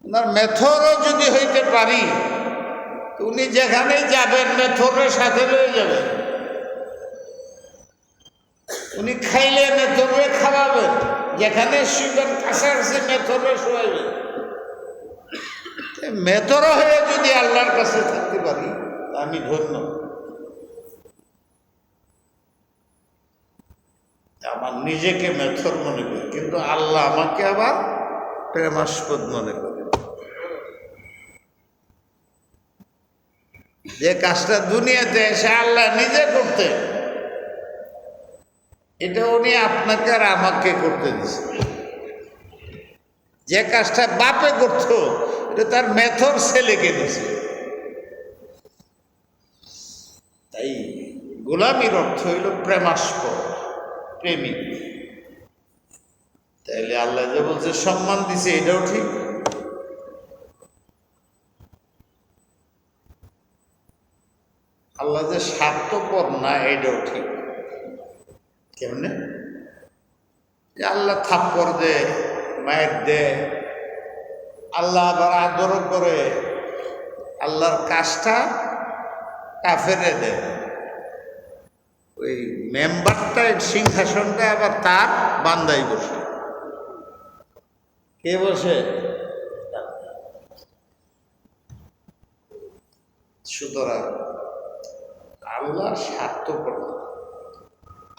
ওনার মেথরও যদি হইতে পারি, উনি যেখানেই যাবেন মেথরের সাথে লয়ে যাবেন। উনি খাইলে মেথরে খাওয়াবেন, যেখানে শুইবেন কাছাকাছি মেথরে শোয়াইবেন। মেথর হয়ে যদি আল্লাহর কাছে থাকতে পারি আমি ধন্য। আমার নিজেকে মেথর মনে করি, কিন্তু আল্লাহ আমাকে আবার প্রেমাস্পদ মনে করে। যে কাজটা দুনিয়াতে এসে আল্লাহ নিজে করতে, এটা উনি আপনাকে আর আমাকে করতে দিচ্ছে। যে কাজটা বাপে করত, এটা তার মেথর ছেলেকে দিছে। তাই গোলামির অর্থ হইল প্রেমাস্পদ, প্রেমিক। তাইলে আল্লাহ যে বলছে সম্মান দিছে, এটাও ঠিক। আল্লাহ যে স্বার্থপর না, এটাও ঠিক। কেমনে? যে আল্লাহ থাপ্পড় দে, মায়ের দে, আল্লাহ আবার আদর করে, আল্লাহর কাজটা কাফেরে দেয়। ওই মেম্বারটা সিংহাসনটা আবার তার বান্দাই বসে। কে বসে? সুতরাং আল্লাহ স্বার্থপর না।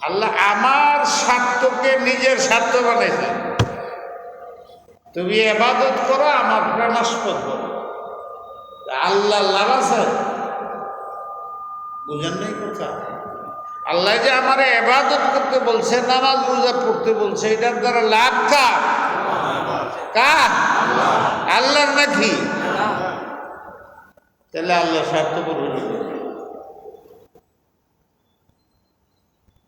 আল্লাহ আমার স্বার্থকে নিজের স্বার্থ বানাইছে। তুমি ইবাদত করো, আমার প্রেমাস্পদ করো। আল্লাহ লাভ আছে? বুঝেন নাই কথা? আল্লাহ যে আমার ইবাদত করতে বলছে, নামাজ রোজা পড়তে বলছে, এটার দ্বারা লাভ কার? কার? আল্লাহর নাকি? তাহলে আল্লাহ স্বার্থপর হইল।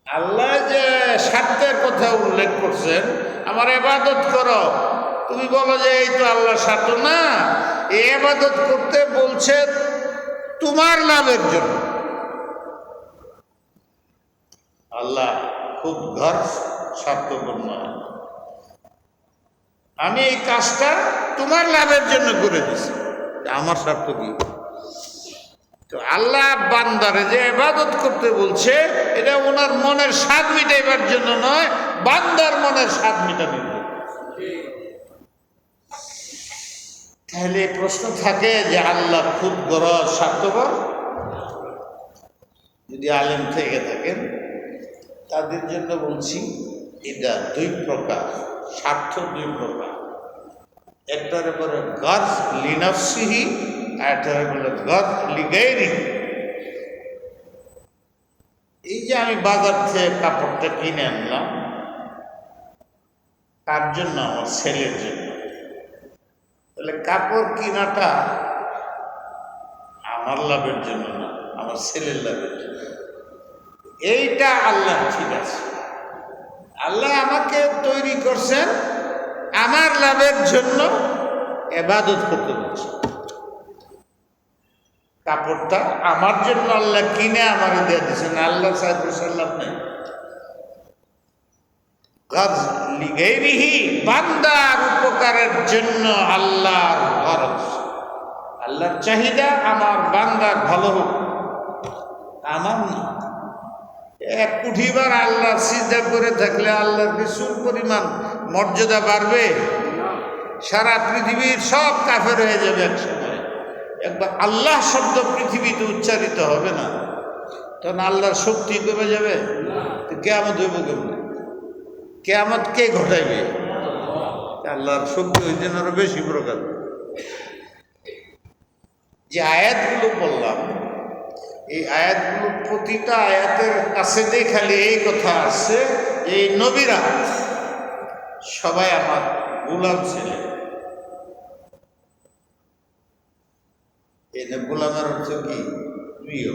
আল্লাহ যে স্বার্থের কথা উল্লেখ করছেন, আমার ইবাদত করো, তুমি বলো যে এই তো আল্লাহ স্বার্থ না, এই ইবাদত করতে বলছে তোমার লাভের জন্য। আল্লাহ খুব ঘর স্বার্থপর নয়। আমি এই কাজটা তোমার লাভের জন্য করে দিছি, আমার স্বার্থ কি? তো আল্লাহ বান্দারে যে ইবাদত করতে বলছে, এটা ওনার মনের স্বাদ মিটাইবার জন্য নয়, বান্দার মনের স্বাদ মিটানোর জন্য। তাহলে প্রশ্ন থাকে যে আল্লাহ খুব গরজ স্বার্থপর? যদি আলেম থেকে থাকেন তাদের জন্য বলছি, এটা দুই প্রকার, স্বার্থ দুই প্রকার। একটার পরে গর্জ লিনাফসিহি, আর একটার বলে গর্জ লিগাইরি। এই যে আমি বাজার থেকে কাপড়টা কিনে আনলাম, তার জন্য, আমার ছেলের জন্য। তাহলে কাপড় কিনাটা আমার লাভের জন্য না, আমার ছেলের লাভের জন্য। এইটা আল্লাহ ঠিক আছে। আল্লাহ আমাকে তৈরি করছেন আমার লাভের জন্য, ইবাদত করতে বলছে। কাপড়টা আমার জন্য আল্লাহ কিনে আমার দিয়ে দিচ্ছেন, আল্লাহ সাল্লাম নেই। বান্দার উপকারের জন্য আল্লাহর গরজ, আল্লাহর চাহিদা আমার বান্দার ভালো হোক, আমার না। এক কুঠিবার আল্লাহ সিজদা করে থাকলে আল্লাহর বিশুর পরিমাণ মর্যাদা বাড়বে? সারা পৃথিবীর সব কাফের হয়ে যাবে একসময়। একবার আল্লাহ শব্দ পৃথিবীতে উচ্চারিত হবে না, তখন আল্লাহর শক্তি কমে যাবে। তো কিয়ামত হইব কেমন? কিয়ামত কে ঘটাইবে? আল্লাহর শক্তি ওই জন্য আরো বেশি প্রকার। যে আয়াতগুলো বললাম, এই আয়াতগুলো প্রতিটা আয়াতের কাছে দিয়ে খালি এই কথা আছে, এই নবীরা সবাই আমার গোলাম ছিলেন। এই গোলামের অর্থ কি? প্রিয়।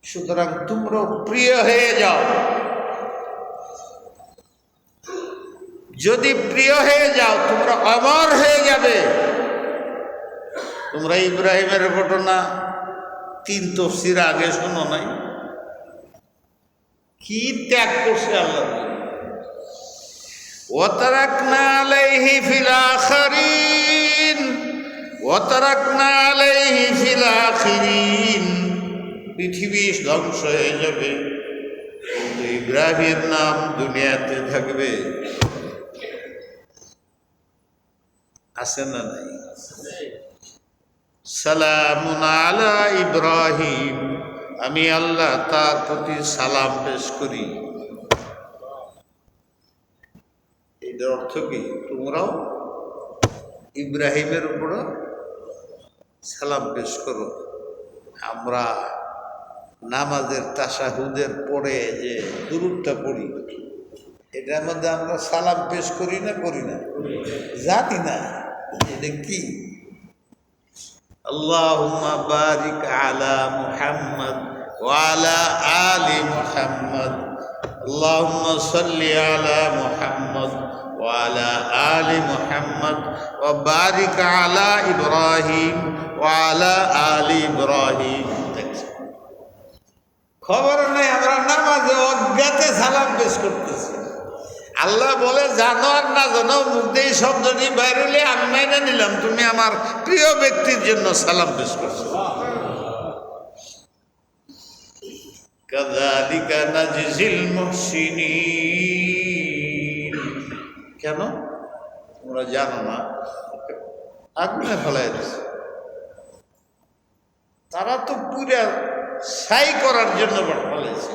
সুতরাং তোমরা প্রিয় হয়ে যাও। যদি প্রিয় হয়ে যাও, তোমরা অমর হয়ে যাবে। তোমরা ইব্রাহিমের ঘটনা 3 তফসির আগে শোনো নাই? কি ত্যাগ করছে আল্লাহ। ওয়াতারাকনা আলাইহি ফিল আখিরিন, ওয়াতারাকনা আলাইহি ফিল আখিরিন। পৃথিবী ধ্বংস হয়ে যাবে, কিন্তু ইব্রাহিমের নাম দুনিয়াতে থাকবে। আছে না নাই? সালামুন আলা ইব্রাহিম, আমি আল্লাহ তার প্রতি সালাম পেশ করি। এটার অর্থ কি? তোমরাও ইব্রাহিমের উপর সালাম পেশ করো। আমরা নামাজের তাশাহুদের পরে যে দুরূদটা পড়ি, এটার মধ্যে আমরা সালাম পেশ করি না করি না? জানি না এটা কি। আল্লাহুম্মা বারিক আলা মুহাম্মদ ওয়া আলা আলি মুহাম্মদ, আল্লাহুম্মা সাল্লি আলা মুহাম্মদ ওয়া আলা আলি মুহাম্মদ ওয়া বারিক আলা ইব্রাহিম ওয়া আলা আলি ইব্রাহিম। খবর নেই আমরা নামাজে অজ্ঞাতে সালাম পেশ করতেছি। আল্লাহ বলে, জানো আর না জানো, মুখ দিয়ে শব্দটি বাইরে হলে আমি মেনে নিলাম তুমি আমার প্রিয় ব্যক্তির জন্য সালাম পেশ করছো। কাযালিকা নাজজিল মুহসিনিন। কেন তোমরা জানো না? আগুনে ফেলাই দিছে। তারা তো পুরা ছাই করার জন্য ফেলেছে,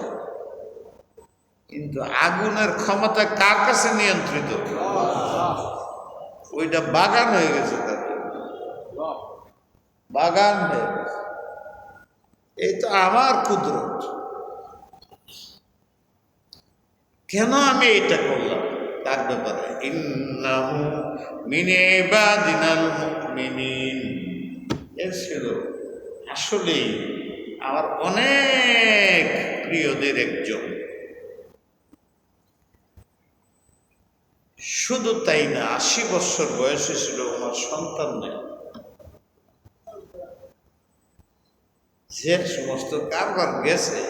কিন্তু আগুনের ক্ষমতা কার কাছে নিয়ন্ত্রিত? ওইটা বাগান হয়ে গেছে, তাদের বাগান হয়ে গেছে। এই তো আমার কুদরত। কেন আমি এটা করলাম তার ব্যাপারে, ইন্নাহু মিন ইবাদিনাল মুমিনিন, এর ছিল আসলেই আমার অনেক প্রিয়দের একজন। শুধু তাই না, 80 বছর বয়সে ছিল, আমার সন্তান নেই। যে সমস্ত কারবার গেছে,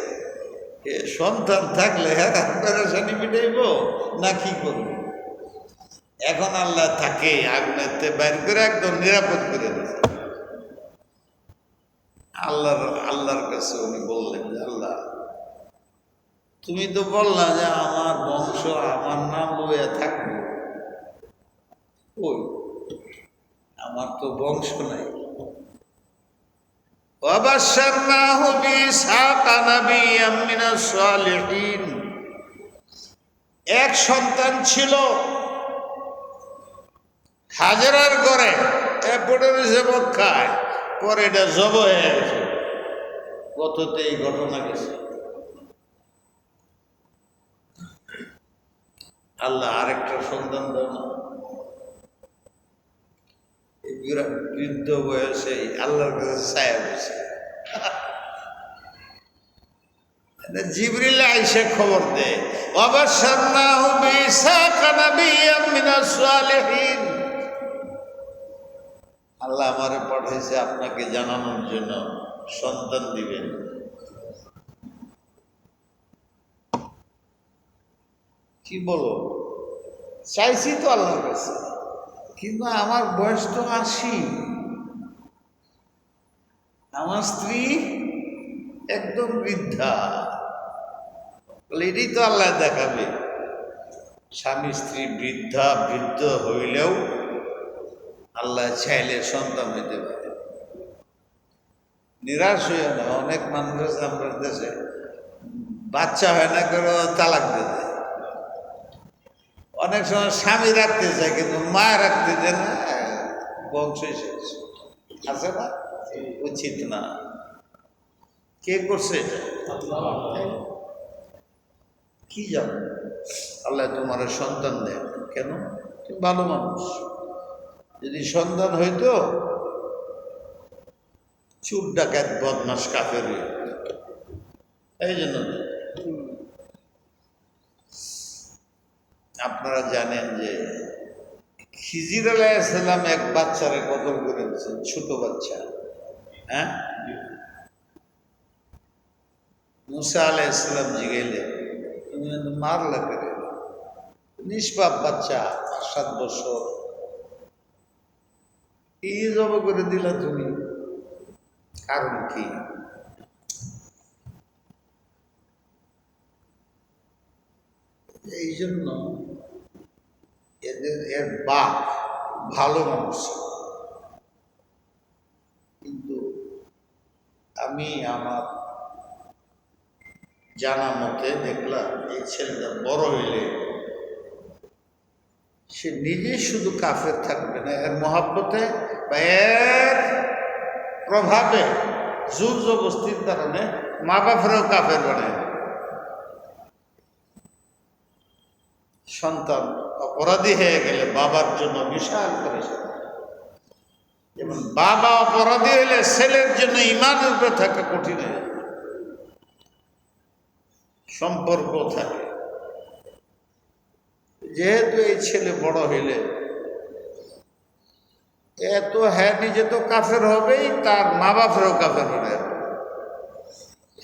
সন্তান থাকলে পেরেশানি মিটাইব না কি করব? এখন আল্লাহ তাকে আগুনেতে বাইর করে একদম নিরাপদ করে দিয়েছে। আল্লাহর কাছে উনি বললেন যে, আল্লাহ তুমি তো বললা যে আমার বংশ আমার নাম লইয়া থাকবে, ওই আমার তো বংশ নাই। وبشرناه بإسحاق نبيا من الصالحين। এক সন্তান ছিল হাজেরার ঘরে, এরপরে সে মক্কায়, পরে এটা জব হয়ে গেছে। কততে এই ঘটনা গেছে। আল্লাহ আরেকটা সন্তান দেন না। বৃদ্ধ বয়সে আল্লাহর কাছে ছায়া বসে জিবরিল আইসা খবর দেয়, ওয়াবাশশারনাহু বিইসহাকা নাবিয়্যাম মিনাস সালিহিন। আল্লাহ আমারে পাঠাইছে আপনাকে জানানোর জন্য, সন্তান দিবেন। কি বলো, চাইছি তো আল্লাহর কাছে, কিন্তু আমার বয়স তো 80, আমার স্ত্রী একদম বৃদ্ধা। এটাই তো আল্লাহ দেখাবে। স্বামী স্ত্রী বৃদ্ধ হইলেও আল্লাহ চাইলে সন্তান হইতে পারে। নিরাশ হইও না। অনেক মানুষ আমরা দেশে বাচ্চা হয় না করে তালাক দিয়ে দেয়। অনেক সময় স্বামী রাখতে চায় কিন্তু মা রাখতে চায় না, বংশ শেষ। আছে না? উচিত না। কে করছে এটা? কি জানো, আল্লাহ তোমার সন্তান দেয় কেন? তুমি ভালো মানুষ। যদি সন্তান হইতো, চুর ডাকাত বদমাস কাফের হইত। এই জন্য আপনারা জানেন যে খিজির আলাইহিস সালাম এক বাচ্চারে কতল করে দিয়েছেন, ছোট বাচ্চা। হ্যাঁ, মুসা আলাইহিস সালাম জিগাইলে, তুমি মারলা করে? নিষ্পাপ বাচ্চা, 7 বছর, কি জব করে দিলা তুমি? কারণ কি? এই জন্য এর বাপ ভালো মানুষ, কিন্তু আমি আমার জানা মতে দেখলাম এই ছেলেটা বড় হইলে সে নিজে শুধু কাফের থাকবে না, এর মহাব্বতে বা এর প্রভাবে, জোর জবস্তির কারণে মা বাপেরও কাফের বানায়। সন্তান অপরাধী হয়ে গেলে বাবার জন্য বিশাল পরিশ্রম। যেমন বাবা অপরাধী হলে ছেলের জন্য ইমানের উপরে থাকা কঠিন হয়ে যায়, সম্পর্ক থাকে। যেহেতু এই ছেলে বড় হইলে এত, হ্যাঁ নিজে তো কাফের হবেই, তার মা বাপেরও কাফের হবে।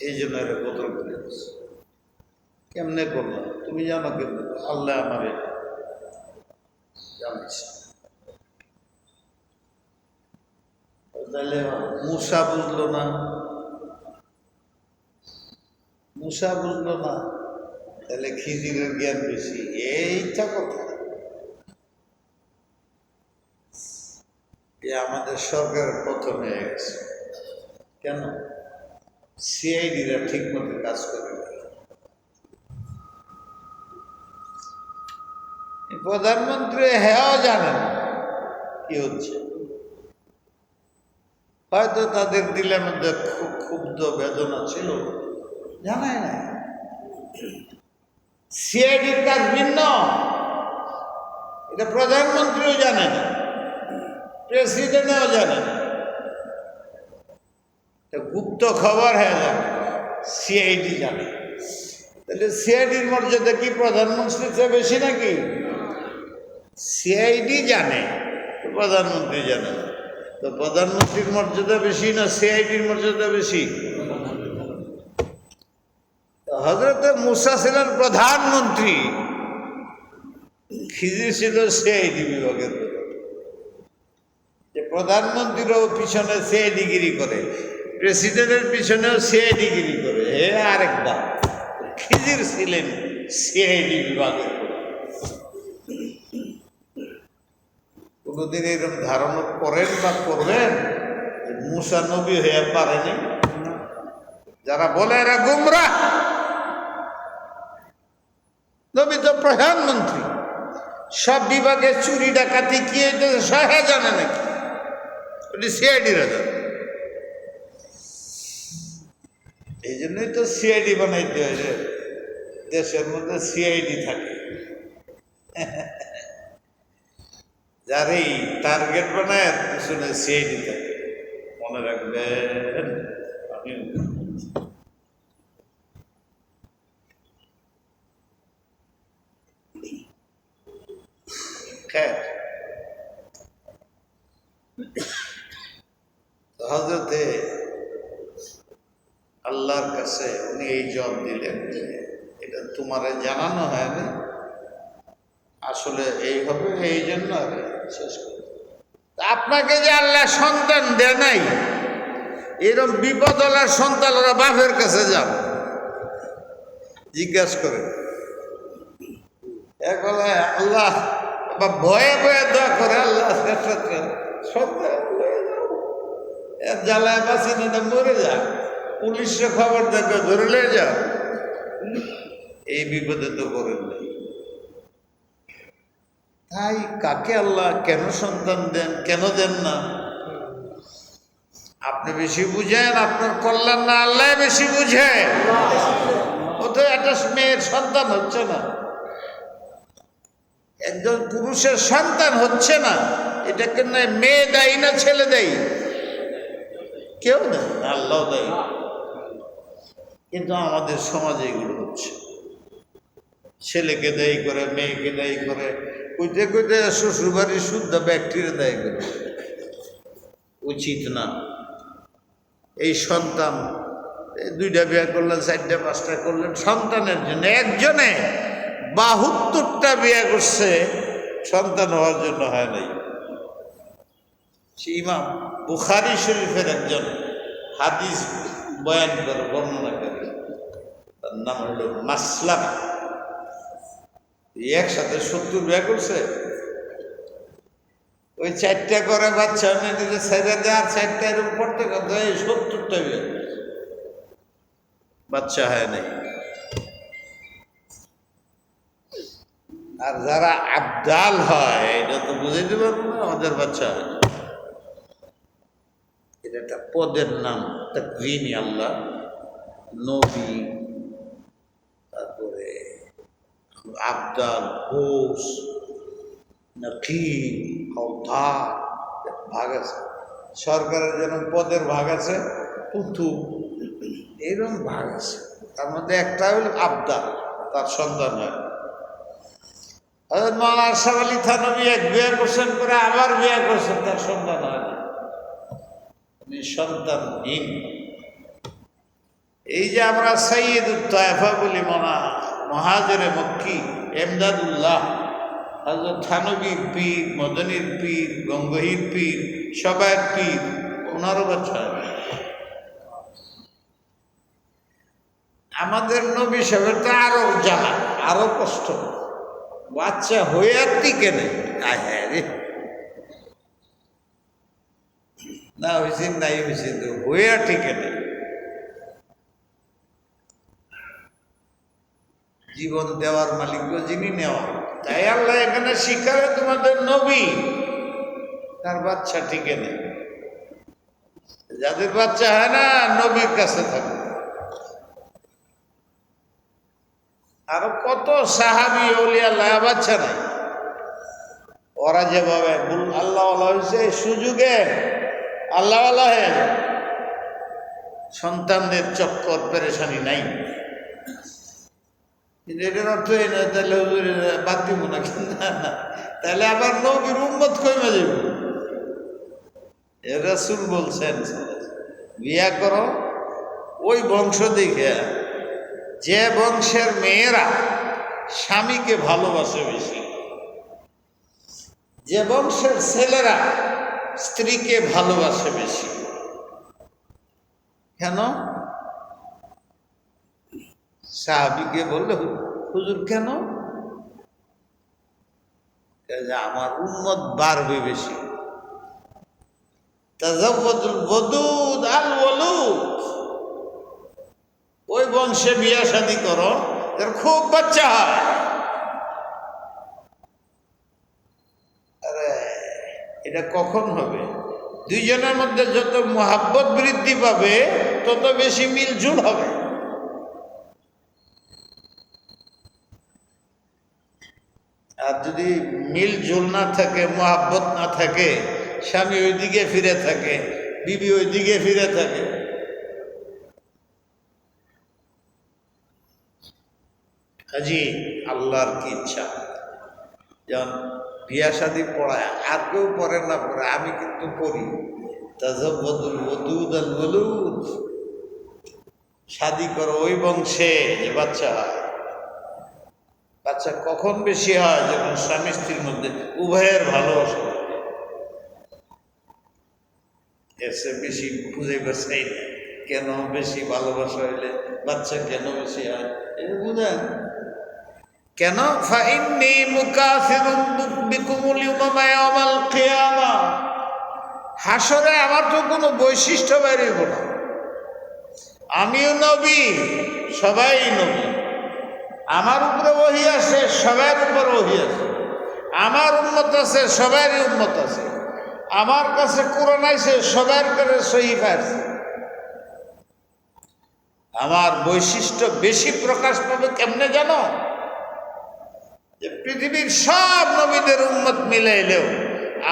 এই জন্য এরা কতল করে দিচ্ছে। কেমনে করলাম তুমি জানো? কিন্তু আল্লাহ আমারে জানাইছে। তাহলে মুসা বুঝলো না, মুসা বুঝলো না, তাহলে খিজিরের জ্ঞান বেশি, এইটা কথা। এ আমাদের সরকারের প্রথম হয়ে গেছে। কেন? সিআইডিরা ঠিক মতো কাজ করে না। প্রধানমন্ত্রী হ্যাঁ জানে না কি হচ্ছে। হয়তো তাদের দিলের মধ্যে খুব ক্ষুব্ধ বেদনা ছিল, জানায় না। সিআইডির কাজ ভিন্ন, এটা প্রধানমন্ত্রীও জানে না, প্রেসিডেন্টও জানে না। গুপ্ত খবর হয়ে যাবে, সিআইডি জানে। তাহলে সিআইডির মর্যাদা কি প্রধানমন্ত্রীর চেয়ে বেশি নাকি? সিআইডি জানে, প্রধানমন্ত্রী জানে না। তো প্রধানমন্ত্রীর মর্যাদা বেশি না সিআইডির মর্যাদা বেশি? হযরত মূসা ছিলেন প্রধানমন্ত্রী, খিজির ছিল সিআইডি বিভাগের প্রধান। যে প্রধানমন্ত্রীরও পিছনে সিআইডিগিরি করে, প্রেসিডেন্টের পিছনেও সিআইডিগিরি করে। হে আরেকবার, খিজির ছিলেন সিআইডি বিভাগের প্রধান। কোনদিন এরকম ধারণা করেন বা করবেন যে মূসা নবী হয়ে পারেনি? যারা বলে এরা গুমরাহ। নবী তো প্রধানমন্ত্রী, সব বিভাগে চুরি ডাকাতি কি হইতেছে সহে জানে নাকি? ওটি সিআইডিরা জানে। এই জন্যই তো সিআইডি বানাইতে হয়, যে দেশের মধ্যে সিআইডি থাকে, যার এই টার্গেট বানায় পিছনে সিআইডি থাকে। মনে রাখবেন। আমি হযরতে আল্লাহর কাছে উনি এই জবাব দিলেন যে এটা তোমারে জানানো হয়নি, আসলে এই হবে, এই জন্য শেষ করে। আপনাকে যে আল্লাহ সন্তান দেয় নাই, এরকম বিপদ হলার সন্তানরা বাপের কাছে যান, জিজ্ঞাসা করে। এক বলে আল্লাহ, বা ভয়ে ভয়ে দোয়া করে, আল্লাহ সন্তান এর জ্বালায় বাঁচি না, মরে যা, পুলিশের খবর দেখে ধরে লে যা। এই বিপদে তো করেন নাই। তাই কাকে আল্লাহ কেন সন্তান দেন, কেন দেন না? আপনি বেশি বুঝেন, আপনার কল্যাণ না, আল্লাহ বেশি বুঝে। ও তো একটা মেয়ের সন্তান হচ্ছে না, একজন পুরুষের সন্তান হচ্ছে না, এটা কেন মেয়ে দেয় না ছেলে দেয়? কেউ দেয় না, আল্লাহ দেয়। কিন্তু আমাদের সমাজে এগুলো হচ্ছে, ছেলেকে দায়ী করে, মেয়েকে দায়ী করে, কইতে কইতে শ্বশুরবাড়ির শুদ্ধ ব্যক্তিরে দায়ী করে। উচিত না। এই সন্তান, দুইটা বিয়ে করলেন, চারটা পাঁচটা করলেন সন্তানের জন্য, একজনে 72টা বিয়ে করছে সন্তান হওয়ার জন্য, হয় নাই। ইমাম বুখারী শরীফের একজন হাদিস বয়ান করে, বর্ণনা করে, তার নাম হল মাসলামা। একসাথে 70 বিয়ে করছে। ওই 4টা করে বাচ্চা দিলে ছেড়ে দেয়, আর 4টা এরকম পড়তে করতে 70টা বিয়ে, বাচ্চা হয় নাই। আর যারা আবদাল হয়, এটা তো বুঝাইতে পারবো না, আমাদের বাচ্চা হয়। এটা একটা পদের নাম, তাকরিমি আল্লাহ, নবী, তারপরে আবদাল, ঘোষ, নকিব, হাওতা, ভাগ আছে। সরকারের যেরকম পদের ভাগ আছে, পুতু, এরকম ভাগ আছে। তার মধ্যে একটা হল আবদাল, তার সন্তান হয়। মৌলানা আশরাফ আলী থানভী এক বিয়ে করছেন, করে আবার বিয়ে করছেন, তার সন্তান হয় না, উনি সন্তানহীন। এই যে আমরা সাইয়্যিদুত তায়েফা বলি, মুহাজিরে মক্কি এমদাদুল্লাহ, হযরত থানভীর পীর, মদনীর পীর, গঙ্গোহীর পীর, সবার পীর, ওনারও বাচ্চা হয়। আমাদের নবী সাহেবের তো আরো জ্বালা, আরো কষ্ট। বাচ্চা হয়ে আর টিকে নেই। হ্যাঁ রে, না হয়েছে নাই হয়েছে, তো হয়ে আর টিকে নেই। জীবন দেওয়ার মালিক যিনি নেওয়া, তাই আল্লাহ এখানে শিখাবে তোমাদের নবী তার বাচ্চা টিকে নেই। যাদের বাচ্চা হয় না নবীর কাছে থাকে। আরো কত সাহাবি ওলিয়া আল্লাহ বাচ্চা নাই, ওরা যেভাবে আল্লাহ হয়েছে সুযোগে আল্লাহ হয়ে যায়, সন্তানদের চক্কর পেরেশানি নাই। কিন্তু এটার অর্থ এই নয় তাহলে হুজুর বাদ দিব না, না, তাহলে আবার নবীর উম্মত কইমা যাব। রাসূল বলছেন বিয়া করো ওই বংশ দেখে যে বংশের মেয়েরা স্বামীকে ভালোবাসে বেশি, যে বংশের ছেলেরা স্ত্রীকে ভালোবাসে বেশি। কেন? সাহাবীকে বললে হুজুর কেন? আমার উম্মত বাড়বে বেশি। তাজাওয়াজুল ওয়াদুদ আল ওয়ালুদ, ওই বংশে বিয়া শাদী করো এর খুব বাচ্চা হয়। আরে এটা কখন হবে? দুইজনের মধ্যে যত মোহাব্বত বৃদ্ধি পাবে তত বেশি মিলজুল হবে। আর যদি মিলজুল না থাকে, মোহাব্বত না থাকে, স্বামী ওইদিকে ফিরে থাকে, বিবি ওইদিকে ফিরে থাকে, কাজী আল্লাহর কি ইচ্ছা। যেমন বিয়া শাদী পড়ায়, আর কেউ পড়ে না পড়ে, আমি কিন্তু পড়ি। তাজাওয়াজুল ওয়াদুদ আল ওয়ালুদ, শাদী করো ওই বংশে যে বাচ্চা হয়। বাচ্চা কখন বেশি হয়? যখন স্বামী স্ত্রীর মধ্যে উভয়ের ভালোবাসা। এসে বেশি বুঝে চাই না কেন বেশি ভালোবাসা হইলে বাচ্চা কেন বেশি হয়, এটা বুঝেন কেন? ফাইন্নী মুকাসিরুম বিকুমুল ইয়াওমা ইয়াওমাল কিয়ামা, হাসরে আমার তো কোনো বৈশিষ্ট্য বেরিয়ে না। আমিও নবী, সবাই নবী, আমার উপরে ওহী আছে, সবার উপরে ওহী আছে, আমার উম্মত আছে, সবারই উম্মত আছে, আমার কাছে কোরআন আছে, সবার কাছে সহিফা আছে। আমার বৈশিষ্ট্য বেশি প্রকাশ পাবে কেমনে জানো? যে পৃথিবীর সব নবীদের উম্মত মিলাইলেও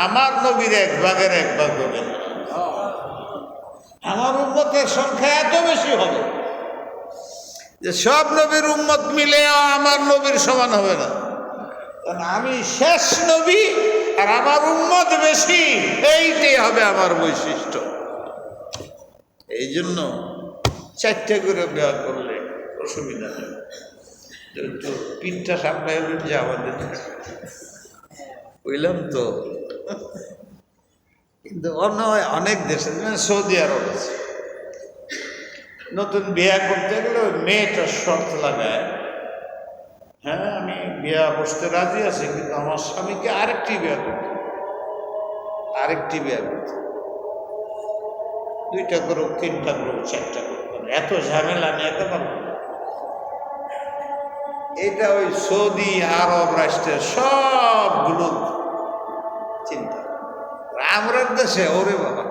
আমার নবীর এক ভাগের এক ভাগ হবে না। আমার উম্মতের সংখ্যা এত বেশি হবে যে সব নবীর উম্মত মিলেও আমার নবীর সমান হবে না। কারণ আমি শেষ নবী আর আমার উম্মত বেশি, এইটাই হবে আমার বৈশিষ্ট্য। এই জন্য 4টে করে বিয়া করলে অসুবিধা নেই, তো 3টা সামলাই হলেন যে আমাদের বুঝলাম তো। কিন্তু অন্য অনেক দেশে, সৌদি আরব আছে, নতুন বিয়া করতে গেলে ওই মেয়েটা শর্ত লাগায়, হ্যাঁ আমি বিয়া বসতে রাজি আছি, কিন্তু আমার স্বামীকে আরেকটি বিয়া করতে, আরেকটি বিয়া করতে, 2টা করুক, 3টা করুক, 4টা করুক, এত ঝামেলা আমি এত পারবো না। এটা ওই সৌদি আরব রাষ্ট্রের সবগুলো চিন্তা। আমরা দেশে ওরে বাবা,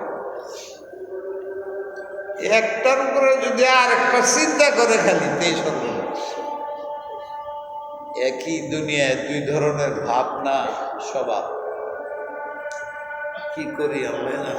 একটার উপরে যদি আর একটা চিন্তা করে খালি তেই সর্বনাশ। একই দুনিয়ায় 2 ধরনের ভাবনা স্বভাব, কি করি আমরা না।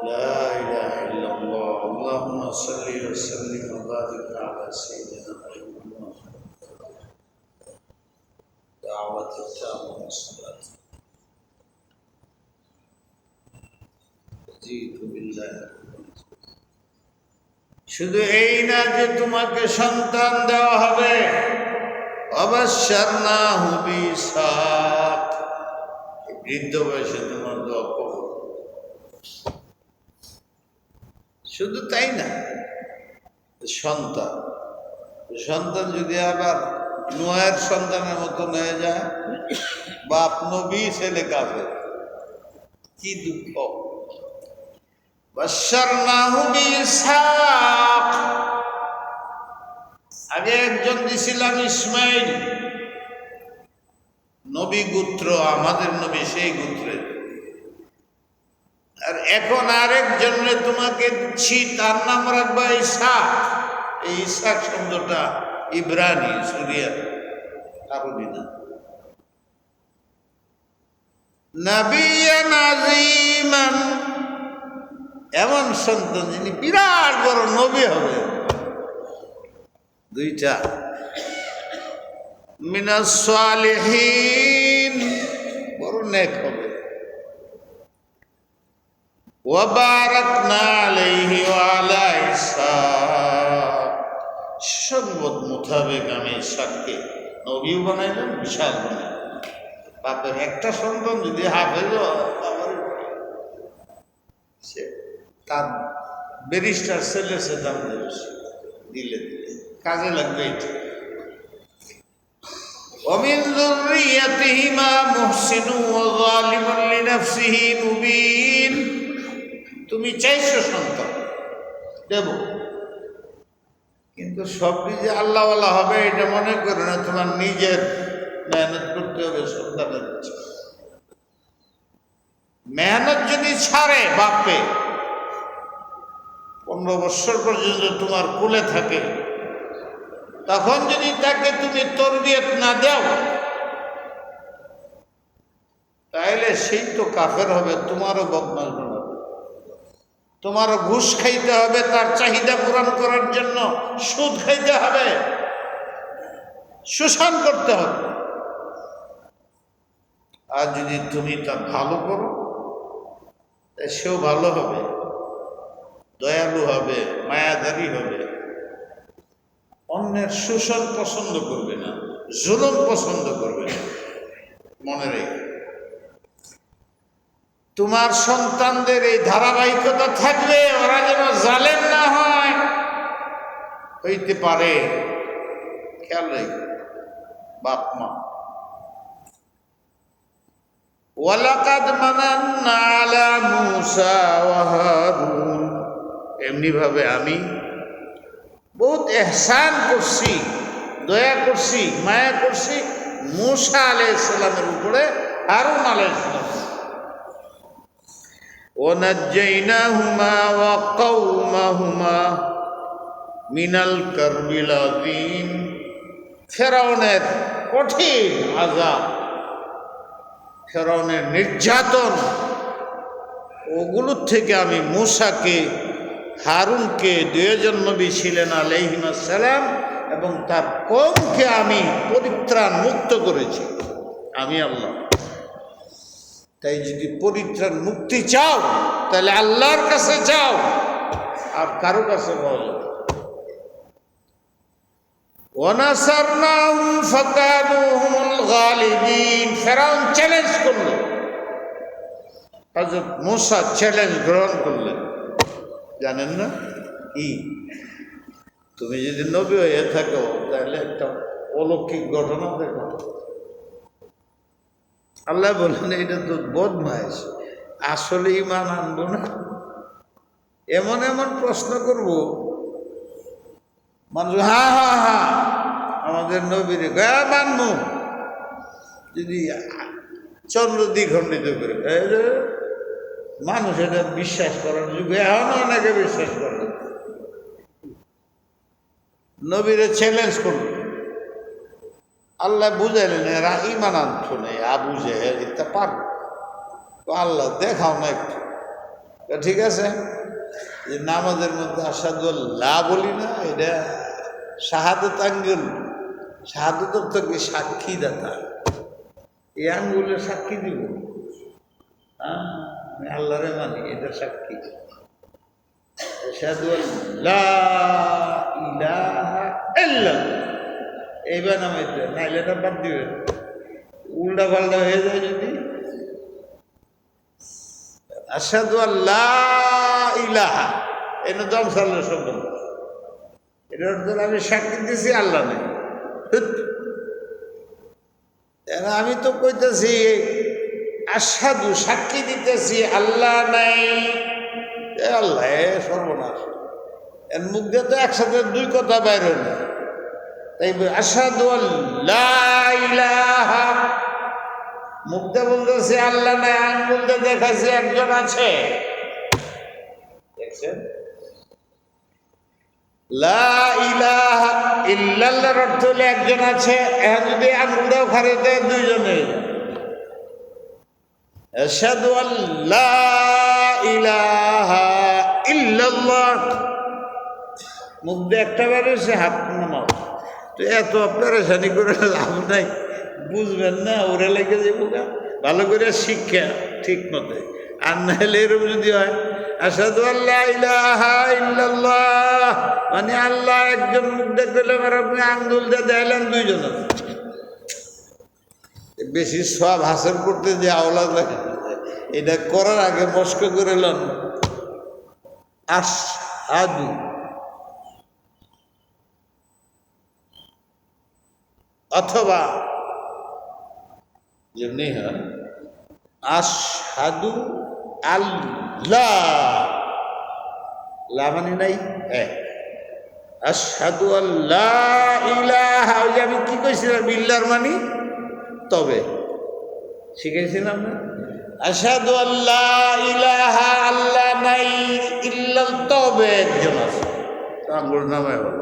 لا إله إلا الله اللهم صل وسلم وبارك على سيدنا محمد دعوة التامة والصلاة جئت بالله শুধু এই না যে তোমাকে সন্তান দেওয়া হবে অবশ্যরনাহু বিসাক বৃদ্ধ বয়সে তোমার দোয়া কবুল শুধু তাই না সন্তান সন্তান যদি আবার নূহের সন্তানের মতো হয়ে যায় বাপ নবী ছেলে কাফের কি দুঃখ বাশশারনাহু বিইসহাক আগে একজন দিছিলাম ইসমাইল নবী গোত্র আমাদের নবী সেই গোত্রের আর এখন আরেকজনে তোমাকে দিচ্ছি তার নাম রাখবা ইসহাক এই ইসহাক শব্দটা ইব্রানি সুরিয়া আরবি না নবিয়ান আযীমান এমন সন্তান যিনি বিরাট বড় নবী হবে দুইটা মিনাস সালিহিন বড় নেক হবে ওয়া বারাকনা আলাইহি ওয়া আলা ইসহাক সুন্নত মোতাবেক আমি ইসহাককে নবীও বানাইলাম বিশাল বানাইলাম বাপের একটা সন্তান যদি হাফেজ সে তার ব্যারিস্টার ছেলে সে দাম দেবে দিলে দিলে কাজে লাগবে এটা ومن ذريتهما محسن وظالم لنفسه مبين তুমি চাইছো সন্তান দেব কিন্তু সব যে আল্লাহওয়ালা হবে এটা মনে করো না তোমার নিজের মেহনত করতে হবে সন্তানের মেহনত যদি ছাড়ে বাপে 15 বছর পর্যন্ত তোমার কোলে থাকে তখন যদি তাকে তুমি তরবিয়ত না দাও তাহলে সেই তো কাফের হবে তোমারও বদমাশ বানাবে তোমারও ঘুষ খাইতে হবে তার চাহিদা পূরণ করার জন্য সুদ খাইতে হবে শোষণ করতে হবে আর যদি তুমি তা ভালো করো সেও ভালো হবে দয়ালু হবে মায়াদারি হবে অন্যের শোষণ পছন্দ করবে না জুলুম পছন্দ করবে না মনে রেখে তোমার সন্তানদের এই ধারাবাহিকতা থাকবে ওরা যেন জালেম না হয় হইতে পারে খেয়াল রেখে বাপ মা ওয়ালাকাদ মানান্না আলা মূসা ওয়া হারুন এমনি ভাবে আমি বহুত এহসান করছি দয়া করছি মায়া করছি মূসা আলাইহিস সালামের উপরে হারুন আলাইহিস সালাম ওয়ানাজ্জাইনাহুমা ওয়া কওমাহুমা মিনাল কারবিল আযীম ফিরআউনের কঠিন আযাব ফিরআউনের নির্যাতন ওগুলোর থেকে আমি মূসাকে হারুনকে দুইজন নবী ছিলেন আলাইহিস সালাম এবং তার কওমকে আমি পরিত্রাণ মুক্ত করেছি আমি আল্লাহ তাই যদি পরিত্রাণ মুক্তি চাও তাহলে আল্লাহর কাছে যাও আর কারো কাছে বলো ওয়ানাসারনাহুম ফাকানু হুমুল গালিবিন ফিরআউন চ্যালেঞ্জ করল হযরত মূসা চ্যালেঞ্জ গ্রহণ করলেন জানেন না কি তুমি যদি নবী হয়ে থাকো তাহলে একটা অলৌকিক ঘটনা দেখো আল্লাহ বললেন এটা তো বদমাইশ, আসলে ইমান আনবো না? এমন এমন প্রশ্ন করব, মানুষ হ্যাঁ হ্যাঁ হ্যাঁ আমাদের নবীর মানবো, যদি চন্দ্র দ্বিখণ্ডিত করে। মানুষ এটা বিশ্বাস করার যুগে এখনো অনেকে বিশ্বাস করে। নবীরে চ্যালেঞ্জ করল, আল্লাহ বুঝাইলেন এরা ইমান আনতো নেই, আবু জেহেল এটা পারবে। আল্লাহ দেখাও না একটু। ঠিক আছে, যে নামাজের মধ্যে আসাদু আল্লাহ বলি না, এটা শাহাদত আঙ্গুল, শাহাদতের থেকে সাক্ষী দাতা, এই আঙ্গুলের সাক্ষী দিব, আমি আল্লাহরে মানি, এটা সাক্ষী। আশহাদু আল্লা ইলাহা ইল্লাল্লাহ, এইবার নামাইতে নাইলে এটা বাদ দিবেন, উল্টা পাল্টা হয়ে যায় যদি। আশহাদু আল্লা ইলাহা, এটা দম সাল্লাহ শব্দ, এটা অর্থ আমি সাক্ষী দিছি আল্লাহ নেই। আমি তো কইতেছি আশহাদু, সাক্ষী দিতেছি আল্লাহ নাই, আল্লাহ সর্বনাশ। এর মুখ দিয়ে তো একসাথে দুই কথা বাইরে না, তাই আশহাদু আল্লাহ ইলাহা, মুখ দিয়ে বলতেছি আল্লাহ নাই, আঙ্গুল দিয়ে দেখাচ্ছি একজন আছে। দেখছেন, লা ইলাহা ইল্লাল্লাহর অর্থ হলে একজন আছে, এখন যদি আঙ্গুলটাও খারিতে দুইজনে। আশহাদু আল্লা ইলাহা ইল্লাল্লাহ, মুখ দিয়ে একটা বেরোছে, হাত নামাও। তো এত পেরেশানি করে লাভ নাই, বুঝবেন না, ওরা লেগে যাবো গা। ভালো করে শিক্ষা ঠিক মতে, আর না হলে এরকম যদি হয় আশহাদু আল্লা ইলাহা ইল্লাল্লাহ মানে আল্লাহ একজন, মুখ দিয়ে কইলাম আর আপনি আঙ্গুল দিয়ে দেখালেন দুইজন। বেশি সব হাসিল করতে যে আওলাদ লাগে, এটা করার আগে মস্ক করে লন আশহাদু, অথবা যেমনি হয় আশহাদু আল্লাহ, লা মানে নাই, আশহাদু আল্লাহ ইলাহা, ওই যে আমি কি কইছিলাম ইল্লাহর মানি তবে শিখাইছিলাম না, আশহাদু আল্লাহ ইলাহা, আল্লাহ নাই, ইল্লাল তবে একজন আছে, আঙ্গুল নামে হল।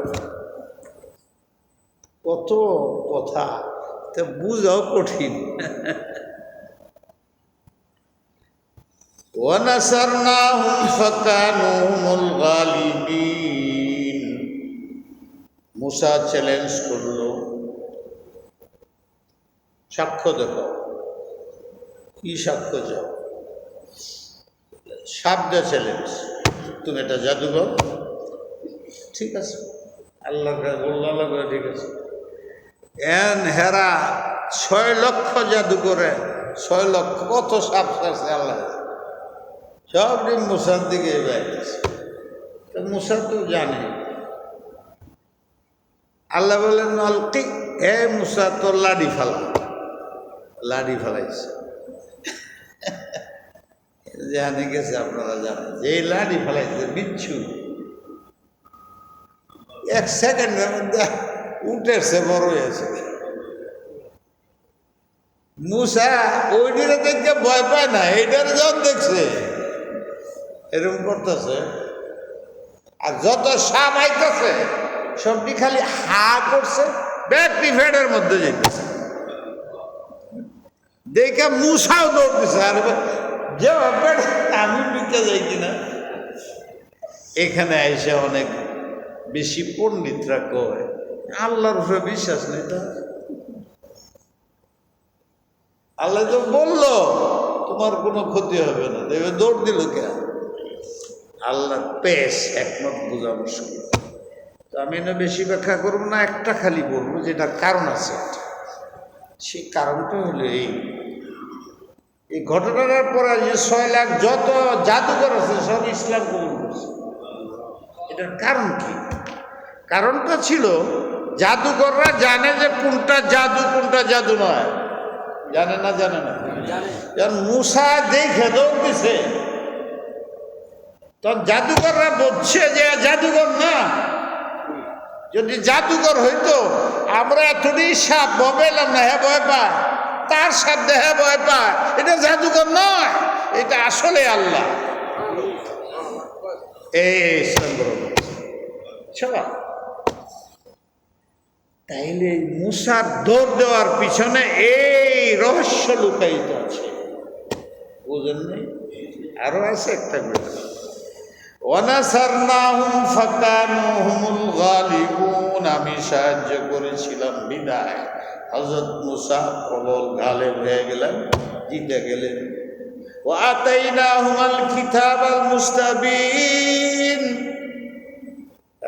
কত কথা, তা বুঝাও কঠিন। ওয়ানাসারনাহুম ফাকানু হুমুল গালিবিন, মুসা চ্যালেঞ্জ করলো, সাক্ষ্য দেখো, কি সাক্ষ্য চাও? সাবদা চ্যালেঞ্জ, তুমি এটা জাদুঘর, ঠিক আছে, আল্লাহ বললো, আল্লাহ করে ঠিক আছে। এন হেরা 6 লক্ষ জাদু করে, 6 লক্ষ কত সাপ আছে আল্লাহ, সব দিন মুসার দিকে বেড়াইতেছে। তো মুসা তো জানে, আল্লাহ বলেন অলকি, হে মুসা তোর লাডি ফালা, লাডি ফালাইছে। জানে গেছে, আপনারা জানেন যে এই লাডি ফালাইছে বিচ্ছু, 1 সেকেন্ডের মধ্যে উঠেছে, বড় হয়েছে। মুসা ওইটারে দেখে ভয় পায় না, এইটারে যখন দেখছে এরকম করতেছে, আর যত সাপ আইতেছে সবটি খালি হা করছে, ব্যাটারি ফ্যাটের মধ্যে যেতেছে। দেখে মুসাও দৌড় দিছে, আর যে আমি ঢুকে যাই কিনা। এখানে এসে অনেক বেশি পণ্ডিতরা কয় আল্লাহর উপরে বিশ্বাস নেই। তা আল্লাহ তো বললো তোমার কোনো ক্ষতি হবে না, দেখবে দৌড় দিল কে? আল্লাহ পেশ একমত বোঝা মুশকিল। তো আমি না বেশি ব্যাখ্যা করবো না, একটা খালি বলবো যেটা কারণ আছে। সেই কারণটা হলো এই ঘটনাটার পরে যে 6 লাখ যত জাদুকর আছে সব ইসলাম কবুল করছে। এটার কারণ কি? কারণটা ছিল জাদুকররা জানে যে কোনটা জাদু কোনটা জাদু নয়। জানে না? যখন মূসা দেখে দৌড় দিছে, তখন জাদুকররা বলছে যে জাদুকর না। যদি জাদুকর হইতো আমরা এতদিন সাপ ববেলাম না, হ্যাঁ ভয় পায়, তার সাথে হ্যাঁ ভয় পায়। এটা জাদুকর নয়, এটা আসলে আল্লাহ। এই সবাই তাইলে মূসার দৌড় দেওয়ার পিছনে এই রহস্য লুকায়িত আছে, বুঝেন নাই? আরো আছে একটা বিষয়, ওয়ানাসারনাহুম ফাকানুহুমুল গালিবুন, আমি সাহায্য করেছিলাম বিদায় হযরত মূসা প্রবল গালেব হয়ে গেলেন, জিতে গেলেন। ওয়া আতাইনাহুমাল কিতাবাল মুস্তাবিন,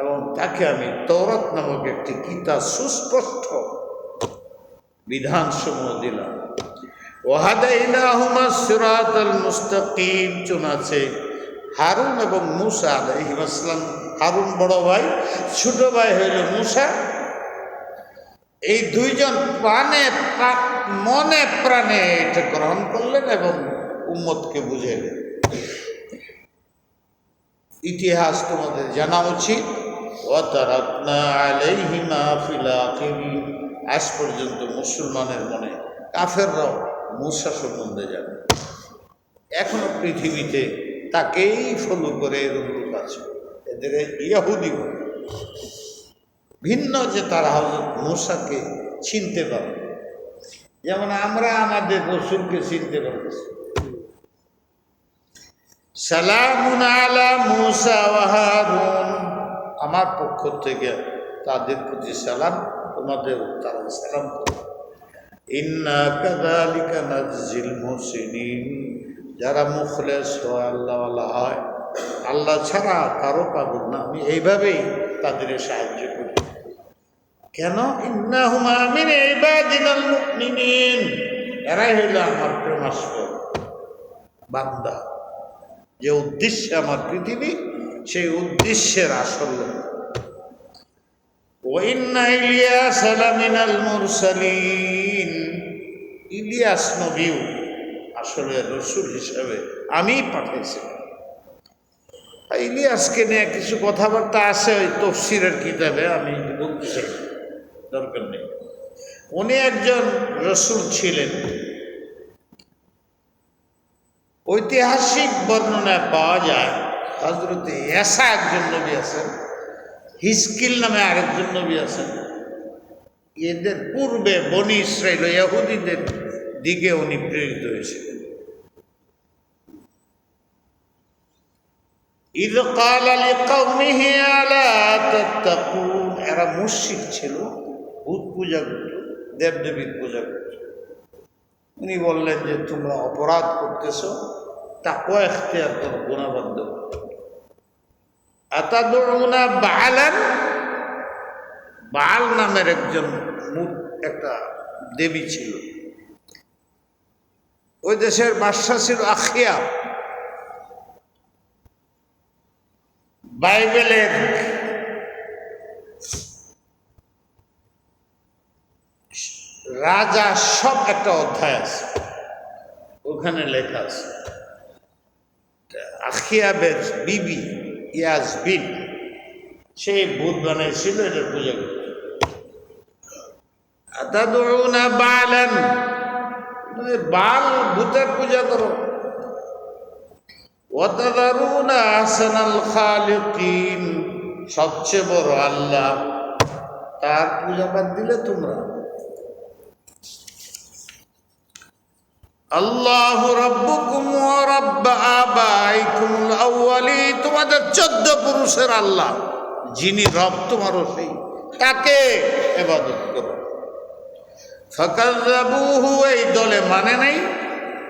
এবং তাকে আমি তওরাত নামক একটি কিতাব সুস্পষ্ট বিধানসমূহ দিলাম। ওয়াহাদাইনাহুমাস সিরাতাল মুস্তাকিম, চুনাছে হারুন এবং মূসা আলাইহিস সালাম। হারুন বড় ভাই, ছোট ভাই হইল মূসা। এই দুইজন মনে প্রাণে এটা গ্রহণ করলেন এবং উম্মতকে বুঝাইলেন। ইতিহাস তোমাদের জানা উচিত। ওয়াতারাকনা আলাইহিমা ফিল আখিরিন, আজ পর্যন্ত মুসলমানের মনে কাফেররাও মূসা সম্বন্ধে জানে, এখনো পৃথিবীতে তাকেই ফলো করে এরকম লোক আছে। এদের ইহুদি বলে, ভিন্ন যে তারা হযরত মূসাকে চিনতে পারে, যেমন আমরা আমাদের রাসূলকে চিনতে পারতেছি। সালামুন আলা মূসা ওয়া হারুন, আমার পক্ষ থেকে তাদের প্রতি সালাম, তোমাদের তারা সালাম করো। ইন্না কাযালিকা নাজিল মুহসিনিন, যারা মুখলেস হয়, আল্লাহওয়ালা হয়, আল্লাহ ছাড়া কারো পাবো না, আমি এইভাবেই তাদের সাহায্য করি। কেন? ইন্নাহুমা মিন ইবাদিনাল মুমিনিন, এরাই হইল আমার প্রেমাস্পদ বান্দা। যে উদ্দেশ্যে আমার পৃথিবী, সেই উদ্দেশ্যের আসল। ওয়া ইন্না ইলিয়াস লামিনাল মুরসালিন, ইলিয়াস নবীও আসলে রসুল হিসাবে আমি পাঠিয়েছি। ইলিয়াসকে নিয়ে কিছু কথাবার্তা আছে ওই তফসিরের কিতাবে, আমি বলতে চাই, দরকার নেই। উনি একজন রসুল ছিলেন। ঐতিহাসিক বর্ণনায় পাওয়া যায় হযরত ঈসা একজন নবী আছেন, হিজকিল নামে আরেকজন নবী আছেন। এদের পূর্বে বনি ইসরাইল ইহুদিদের দিকে উনি প্রেরিত হয়েছিলেন। ইয ক্বালা লিকওমিহি আলা তাত্তাকুন, এরা মুশরিক ছিল, ভূত পূজা করত, দেবদেবীর পূজা করত। উনি বললেন যে তোমরা অপরাধ করতেছ, তাকওয়া ইখতিয়ার করো, গুনাহ বাদ দাও। আতাদউনা বাআলান, বাআল নামের একজন একটা দেবী ছিল। ওই দেশের বাদশা ছিল আখিয়া। বাইবেলের রাজা সব একটা অধ্যায় আছে, ওখানে লেখা আছে আখিয়াবের বিবি ইয়াজবিন, সেই ভূত বানাইছিল, এটার পূজা করত। আতাদউনা বাআলান, বাল ভূতের পূজা করো। ওয়া তাযারুনা আহসানাল খালিকিন, সবচেয়ে বড় আল্লাহ, তার পূজা বাদ দিলে তোমরা। আল্লাহু রাব্বুকুম ওয়া রাব্ব আবাইকুমুল আউয়ালিন, তোমাদের 14 পুরুষের আল্লাহ, যিনি রব তোমারও সেই, তাকে ইবাদত করো। ফাকাযাবুহু, এই দলে মানে নাই।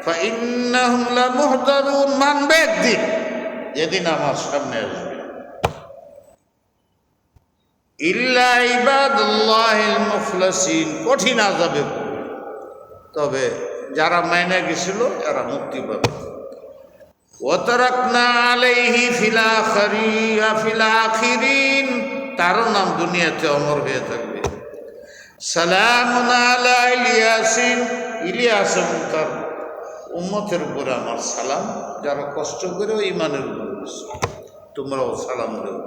ফাইন্নাহুম লামুহদারুন, মানবে একদিন, যেদিন আমার সামনে আসবে। ইল্লা ইবাদুল্লাহিল মুখলাসিন, কঠিন আযাবে পড়বে, তবে যারা মাইনা গেছিল এরা মুক্তি পাবে। ওয়া তারাকনা আলাইহি ফিল আখিরিন, তার নাম দুনিয়াতে অমর হয়ে থাকবে। সালামুন আলা ইয়াসিন, ইলিয়াস এবং তার উম্মতের উপরে আমার সালাম, যারা কষ্ট করে ইমানের উপরে তোমরাও সালাম দেও।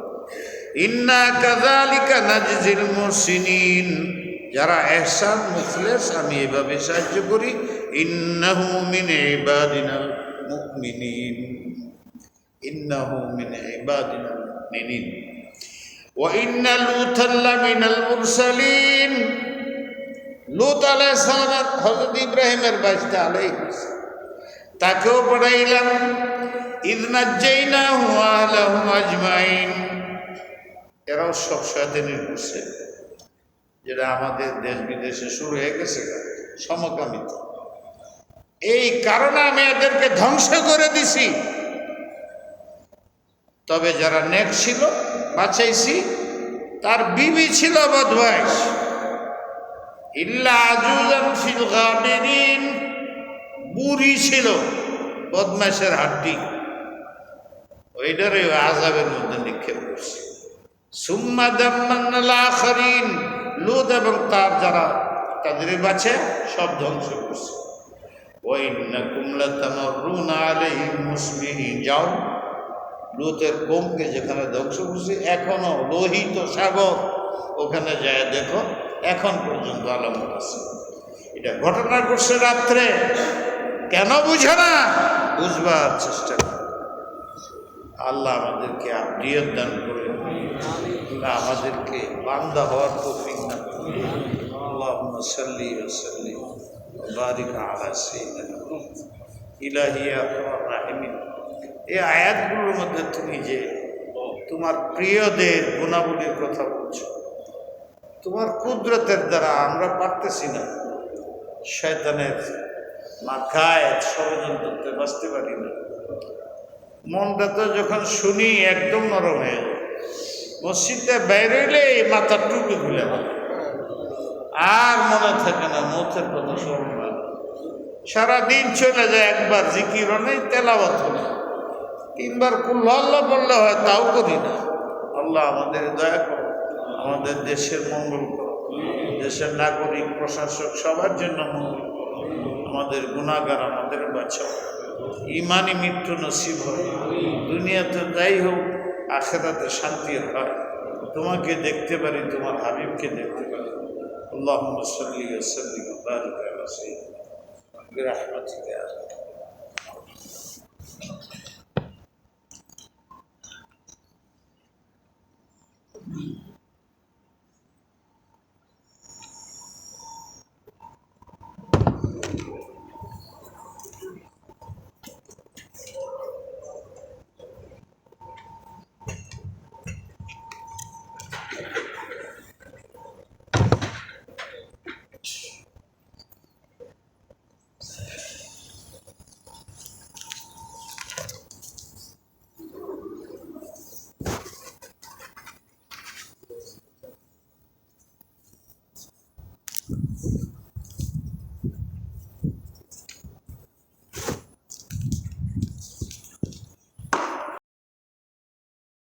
ইন্না কাযালিকা নাজজিল মুহসিনিন, যারা ইহসান মুখলেস আমি এভাবে সাহায্য করি। ইন্নাহু মিন ইবাদিনাল মুমিনিন, ইন্নাহু মিন ইবাদিনাল মুমিনিন। ওয়া ইন্না লূতান লামিনাল মুরসালিন, লূত আলাইহিস সালাম হযরত ইব্রাহিমের বাইস্তা আলাইহিস, তাকেও পড়াইলাম। ইয নাজ্জাইনাহু ওয়া আহলাহু আজমাইন, এরাও সব শয়তানির করছে, যেটা আমাদের দেশ বিদেশে শুরু হয়ে গেছে সমকামিতা। এই কারণে আমি এদেরকে ধ্বংস করে দিছি। তবে যারা নেক ছিল বাঁচাইছি। তার বিবি ছিল বদমাইশ, ইল্লা আজুজান ফিল গাবিরিন, বুড়ি ছিল বদমাইশের হাড্ডি, ওইটারে আযাবের মধ্যে নিক্ষেপ করছে। সুম্মা দাম্মারনাল আখারিন, লূত এবং তার যারা তাদের বাঁচে সব ধ্বংস করছে। ওয়া ইন্নাকুম লাতামাররুনা আলাইহিম মুসবিহিন, যাও লূতের কওমকে যেখানে ধ্বংস করছে এখনো লোহিত সাগর, ওখানে যায় দেখো, এখন পর্যন্ত আলামত আছে। এটা ঘটনা ঘটছে রাত্রে, কেন বুঝো না? বুঝবার চেষ্টা করো। আল্লাহ আমাদেরকে আফিয়ত দান করে, আমাদেরকে বান্দা হওয়ার তৌফিক দান করে। আল্লাহুম্মা সাল্লি ওয়া সাল্লিম ওয়া বারিক আলা সাইয়্যিদিনা ইলাহি ইয়া আরহামার রাহিমিন। এই আয়াতগুলোর মধ্যে তুমি যে তোমার প্রিয়দের গুণাবলীর কথা বলছো, তোমার কুদরতের দ্বারা আমরা পারতেছি না, শয়তানের মাথায় ষড়যন্ত্রতে বাঁচতে পারি না। মনটা তো যখন শুনি একদম নরম হয়ে যায়। মসজিদে বাইরে হইলে এই মাথার টুপি খুলে আর মনে থাকে না মৌতের কথা স্মরণ হয়। সারাদিন চলে যায়, একবার জিকিরও নেই, তেলাওয়াত নেই, 3 বার কুল আল্লাহ বললে হয়, তাও করি না। আল্লাহ আমাদের দয়া করো, আমাদের দেশের মঙ্গল করো, দেশের নাগরিক প্রশাসক সবার জন্য মঙ্গল করো। আমাদের গুনাহগার আমাদের বাঁচাও, ইমানি মৃত্যু নসিব হয়, দুনিয়াতে যাই হোক আখিরাতে শান্তি হয়, তোমাকে দেখতে পারি, তোমার হাবিবকে দেখতে পারি। আল্লাহুম্মা সাল্লি ওয়া সাল্লিম ওয়া বারিক আলা সাইয়্যিদিনা বিরহমাতিকা ইয়া আরহাম।